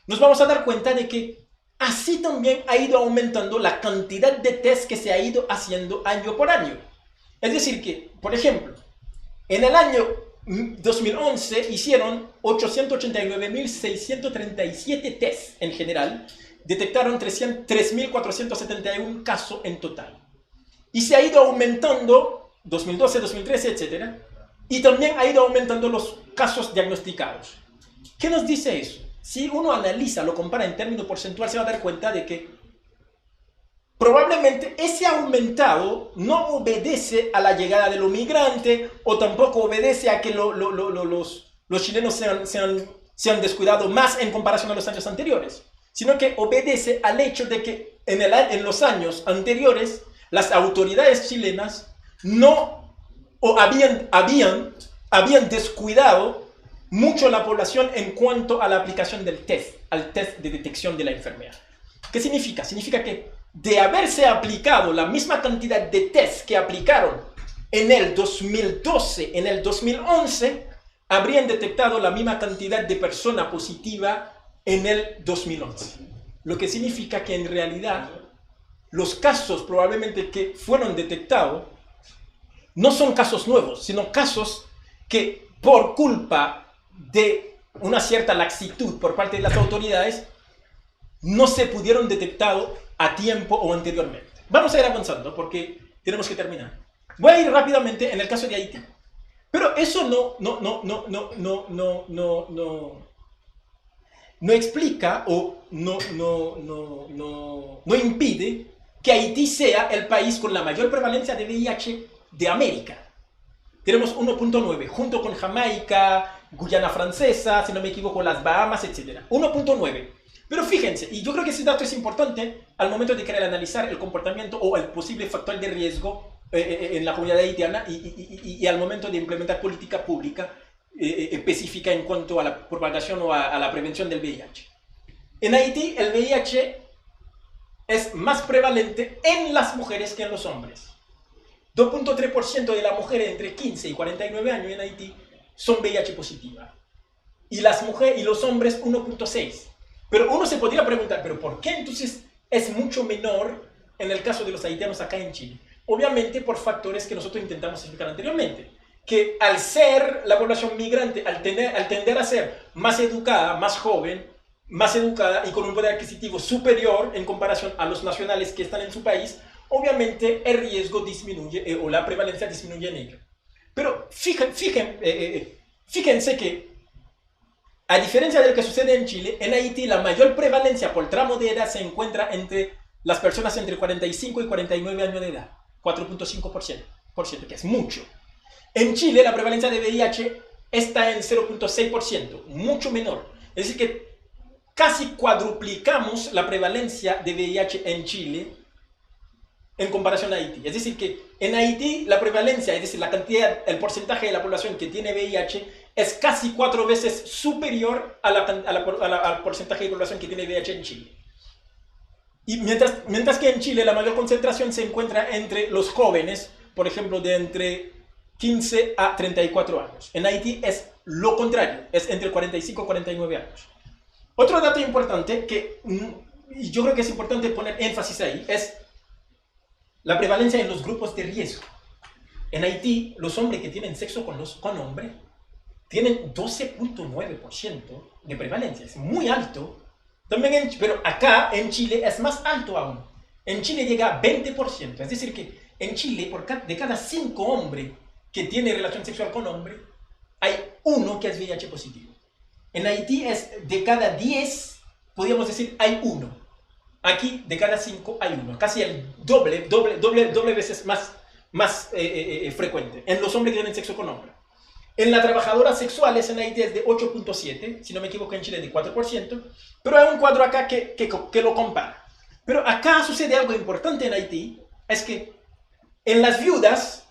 nos vamos a dar cuenta de que así también ha ido aumentando la cantidad de test que se ha ido haciendo año por año. Es decir que, por ejemplo, en el año 2011 hicieron 889.637 tests en general, detectaron 3.471 casos en total. Y se ha ido aumentando 2012, 2013, etc. Y también ha ido aumentando los casos diagnosticados. ¿Qué nos dice eso? Si uno analiza, lo compara en términos porcentuales, se va a dar cuenta de que probablemente ese aumentado no obedece a la llegada de los migrantes o tampoco obedece a que los chilenos se han descuidado más en comparación a los años anteriores, sino que obedece al hecho de que en los años anteriores las autoridades chilenas habían descuidado mucho la población en cuanto a la aplicación del test, al test de detección de la enfermedad. ¿Qué significa? Significa que de haberse aplicado la misma cantidad de test que aplicaron en el 2012, en el 2011, habrían detectado la misma cantidad de personas positivas en el 2011. Lo que significa que en realidad los casos probablemente que fueron detectados no son casos nuevos, sino casos que por culpa de una cierta laxitud por parte de las autoridades no se pudieron detectar a tiempo o anteriormente. Vamos a ir avanzando porque tenemos que terminar. Voy a ir rápidamente en el caso de Haití. Pero eso no explica o no impide que Haití sea el país con la mayor prevalencia de VIH de América. Tenemos 1.9, junto con Jamaica, Guyana Francesa, si no me equivoco, las Bahamas, etc. 1.9. Pero fíjense, y yo creo que ese dato es importante al momento de querer analizar el comportamiento o el posible factor de riesgo en la comunidad haitiana y al momento de implementar política pública específica en cuanto a la propagación o a la prevención del VIH. En Haití, el VIH es más prevalente en las mujeres que en los hombres. 2.3% de las mujeres entre 15 y 49 años en Haití son VIH positivas. Y las mujeres y los hombres 1.6%. Pero uno se podría preguntar, ¿pero por qué entonces es mucho menor en el caso de los haitianos acá en Chile? Obviamente por factores que nosotros intentamos explicar anteriormente. que al ser la población migrante, al tender a ser más educada, más joven, más educada y con un poder adquisitivo superior en comparación a los nacionales que están en su país, obviamente el riesgo disminuye o la prevalencia disminuye en ello. Pero fíjense que, a diferencia de lo que sucede en Chile, en Haití la mayor prevalencia por tramo de edad se encuentra entre las personas entre 45 y 49 años de edad, 4.5%, que es mucho. En Chile la prevalencia de VIH está en 0.6%, mucho menor. Es decir que casi cuadruplicamos la prevalencia de VIH en Chile en comparación a Haití. Es decir que en Haití la prevalencia, es decir, la cantidad, el porcentaje de la población que tiene VIH es casi 4 veces superior al porcentaje de población que tiene VIH en Chile. Y mientras que en Chile la mayor concentración se encuentra entre los jóvenes, por ejemplo, de entre 15 a 34 años. En Haití es lo contrario, es entre 45 y 49 años. Otro dato importante que y yo creo que es importante poner énfasis ahí es la prevalencia en los grupos de riesgo. En Haití, los hombres que tienen sexo con hombres tienen 12.9% de prevalencia. Es muy alto. También pero acá en Chile es más alto aún. En Chile llega a 20%. Es decir que en Chile, de cada 5 hombres que tienen relación sexual con hombre, hay uno que es VIH positivo. En Haití es de cada 10, podríamos decir, hay uno. Aquí, de cada 5 hay uno. Casi el doble veces más frecuente en los hombres que tienen sexo con hombre. En las trabajadoras sexuales en Haití es de 8.7, si no me equivoco en Chile es de 4%, pero hay un cuadro acá que lo compara. Pero acá sucede algo importante en Haití, es que en las viudas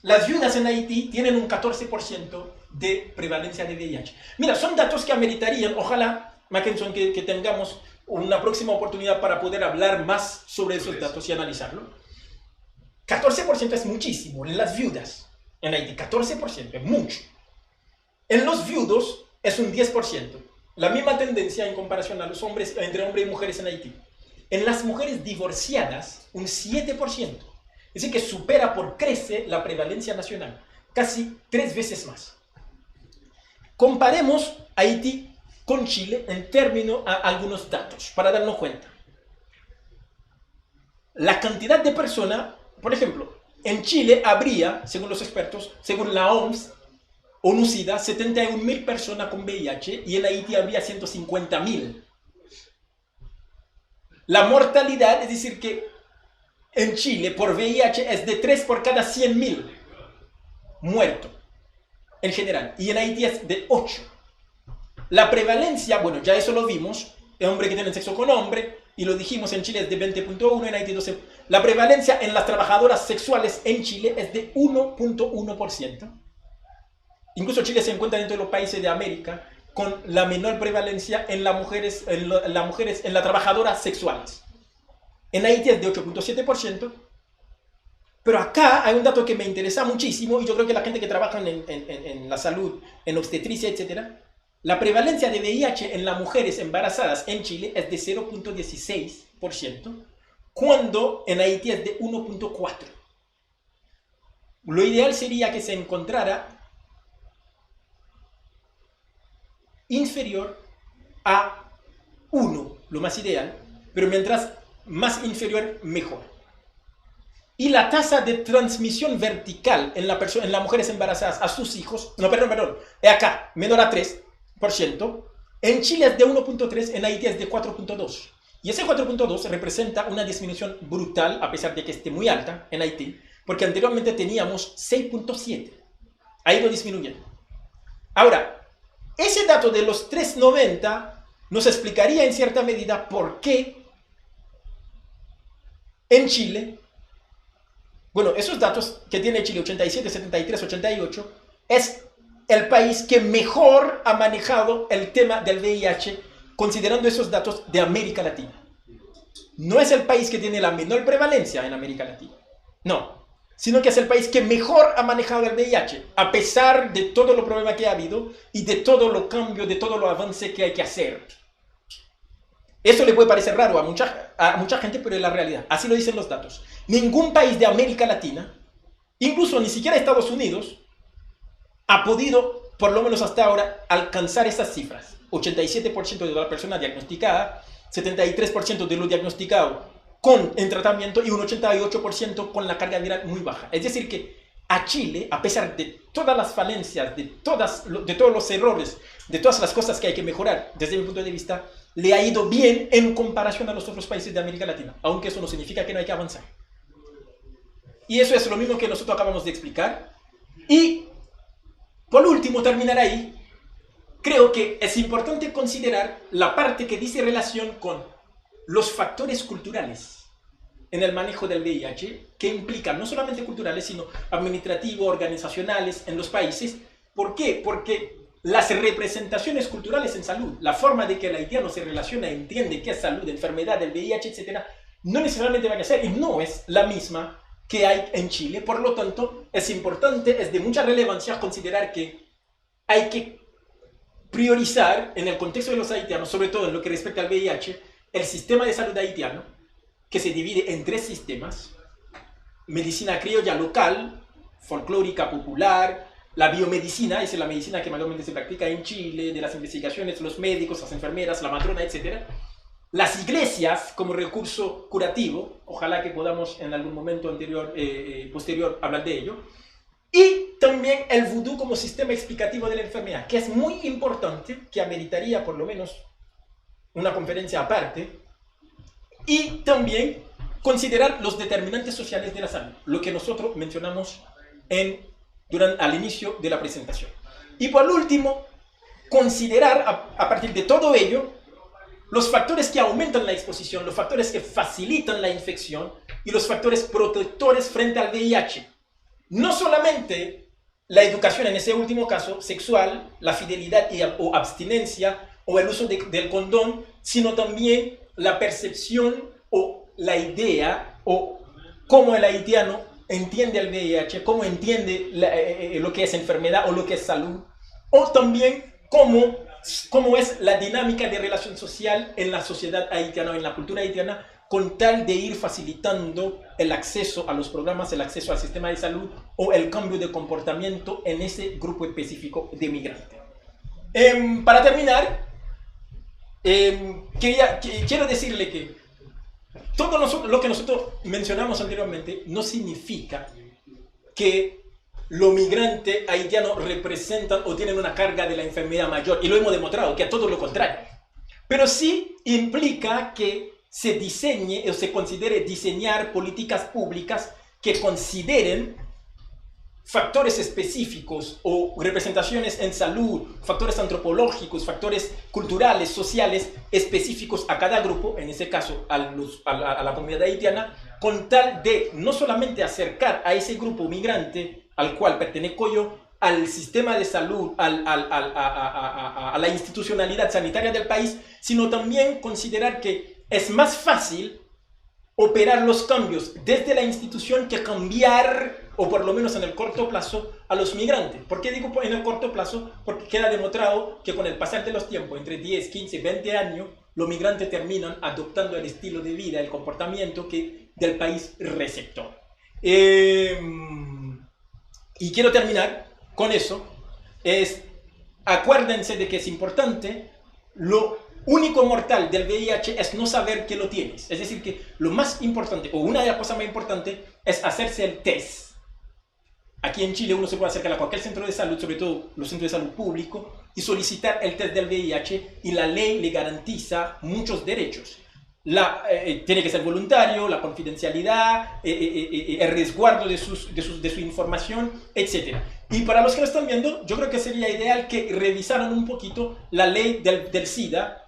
en Haití tienen un 14% de prevalencia de VIH. Mira, son datos que ameritarían, ojalá, Mackenson, que tengamos una próxima oportunidad para poder hablar más sobre esos datos y analizarlo. 14% es muchísimo en las viudas en Haití, 14% es mucho. En los viudos es un 10%, la misma tendencia en comparación a los hombres, entre hombres y mujeres en Haití. En las mujeres divorciadas, un 7%. Es decir, que supera por crece la prevalencia nacional, casi 3 veces más. Comparemos Haití con Chile en términos a algunos datos, para darnos cuenta. La cantidad de personas, por ejemplo, en Chile habría, según los expertos, según la OMS, ONU-SIDA, 71.000 personas con VIH y en Haití habría 150.000. La mortalidad, es decir, que en Chile por VIH es de 3 por cada 100.000 muertos en general y en Haití es de 8. La prevalencia, bueno, ya eso lo vimos, el hombre que tiene sexo con hombre, y lo dijimos, en Chile es de 20.1, en Haití 12. La prevalencia en las trabajadoras sexuales en Chile es de 1.1%. Incluso Chile se encuentra dentro de los países de América con la menor prevalencia en las mujeres, en las trabajadoras sexuales. En Haití es de 8.7%. Pero acá hay un dato que me interesa muchísimo y yo creo que la gente que trabaja en la salud, en obstetricia, etc., la prevalencia de VIH en las mujeres embarazadas en Chile es de 0.16%, cuando en Haití es de 1.4%. Lo ideal sería que se encontrara inferior a 1, lo más ideal, pero mientras más inferior, mejor. Y la tasa de transmisión vertical en las mujeres embarazadas a sus hijos, acá, menor a 3%, en Chile es de 1.3, en Haití es de 4.2. Y ese 4.2 representa una disminución brutal, a pesar de que esté muy alta en Haití, porque anteriormente teníamos 6.7. Ha ido disminuyendo. Ahora, ese dato de los 3.90 nos explicaría en cierta medida por qué en Chile, bueno, esos datos que tiene Chile, 87, 73, 88, es el país que mejor ha manejado el tema del VIH, considerando esos datos de América Latina. No es el país que tiene la menor prevalencia en América Latina, no, sino que es el país que mejor ha manejado el VIH, a pesar de todos los problemas que ha habido y de todos los cambios, de todos los avances que hay que hacer. Eso le puede parecer raro a mucha gente, pero es la realidad. Así lo dicen los datos. Ningún país de América Latina, incluso ni siquiera Estados Unidos, ha podido, por lo menos hasta ahora, alcanzar esas cifras. 87% de la persona diagnosticada, 73% de lo diagnosticado en tratamiento y un 88% con la carga viral muy baja. Es decir que a Chile, a pesar de todas las falencias, de todos los errores, de todas las cosas que hay que mejorar, desde mi punto de vista, le ha ido bien en comparación a los otros países de América Latina, aunque eso no significa que no hay que avanzar. Y eso es lo mismo que nosotros acabamos de explicar. Y, por último, terminar ahí, creo que es importante considerar la parte que dice relación con los factores culturales en el manejo del VIH, que implican no solamente culturales, sino administrativos, organizacionales en los países. ¿Por qué? Porque las representaciones culturales en salud, la forma de que el haitiano se relaciona, entiende qué es salud, enfermedad, el VIH, etc., no necesariamente va a ser y no es la misma que hay en Chile. Por lo tanto, es importante, es de mucha relevancia considerar que hay que priorizar en el contexto de los haitianos, sobre todo en lo que respecta al VIH, el sistema de salud haitiano, que se divide en 3 sistemas: medicina criolla local, folclórica popular, la biomedicina, esa es la medicina que mayormente se practica en Chile, de las investigaciones, los médicos, las enfermeras, la matrona, etc. Las iglesias como recurso curativo, ojalá que podamos en algún momento posterior hablar de ello. Y también el vudú como sistema explicativo de la enfermedad, que es muy importante, que ameritaría por lo menos una conferencia aparte. Y también considerar los determinantes sociales de la salud, lo que nosotros mencionamos al inicio de la presentación. Y por último, considerar a partir de todo ello los factores que aumentan la exposición, los factores que facilitan la infección y los factores protectores frente al VIH. No solamente la educación, en ese último caso, sexual, la fidelidad o abstinencia o el uso del condón, sino también la percepción o la idea o cómo el haitiano entiende el VIH, cómo entiende lo que es enfermedad o lo que es salud, o también cómo es la dinámica de relación social en la sociedad haitiana o en la cultura haitiana, con tal de ir facilitando el acceso a los programas, el acceso al sistema de salud o el cambio de comportamiento en ese grupo específico de migrantes. Para terminar, quiero decirle que todo lo que nosotros mencionamos anteriormente no significa que los migrantes haitianos representan o tienen una carga de la enfermedad mayor, y lo hemos demostrado, que a todo lo contrario. Pero sí implica que se diseñe o se considere diseñar políticas públicas que consideren factores específicos o representaciones en salud, factores antropológicos, factores culturales, sociales específicos a cada grupo, en ese caso a la comunidad haitiana, con tal de no solamente acercar a ese grupo migrante al cual pertenezco yo al sistema de salud, a la institucionalidad sanitaria del país, sino también considerar que es más fácil operar los cambios desde la institución que cambiar, o por lo menos en el corto plazo, a los migrantes. ¿Por qué digo en el corto plazo? Porque queda demostrado que con el pasar de los tiempos, entre 10, 15, 20 años, los migrantes terminan adoptando el estilo de vida, el comportamiento del país receptor. Y quiero terminar con eso. Acuérdense de que es importante, lo único mortal del VIH es no saber que lo tienes. Es decir, que lo más importante, o una de las cosas más importantes, es hacerse el test. Aquí en Chile uno se puede acercar a cualquier centro de salud, sobre todo los centros de salud públicos, y solicitar el test del VIH, y la ley le garantiza muchos derechos. Tiene que ser voluntario, la confidencialidad, el resguardo de su información, etc. Y para los que lo están viendo, yo creo que sería ideal que revisaran un poquito la ley del SIDA,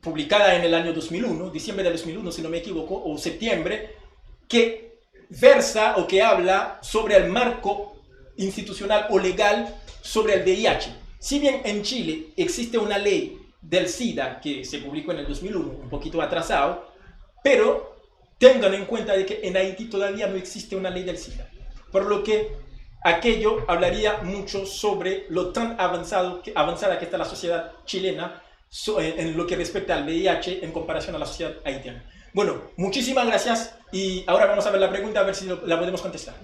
publicada en el año 2001, diciembre de 2001 si no me equivoco, o septiembre, que versa o que habla sobre el marco institucional o legal sobre el VIH. Si bien en Chile existe una ley del SIDA que se publicó en el 2001, un poquito atrasado, pero tengan en cuenta de que en Haití todavía no existe una ley del SIDA, por lo que aquello hablaría mucho sobre lo tan avanzada que está la sociedad chilena en lo que respecta al VIH en comparación a la sociedad haitiana. Bueno, muchísimas gracias, y ahora vamos a ver la pregunta, a ver si la podemos contestar.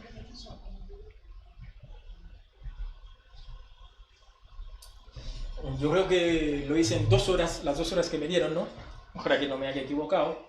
yo creo que lo hice en 2 horas, las 2 horas que me dieron, ¿no? Ojalá que no me haya equivocado.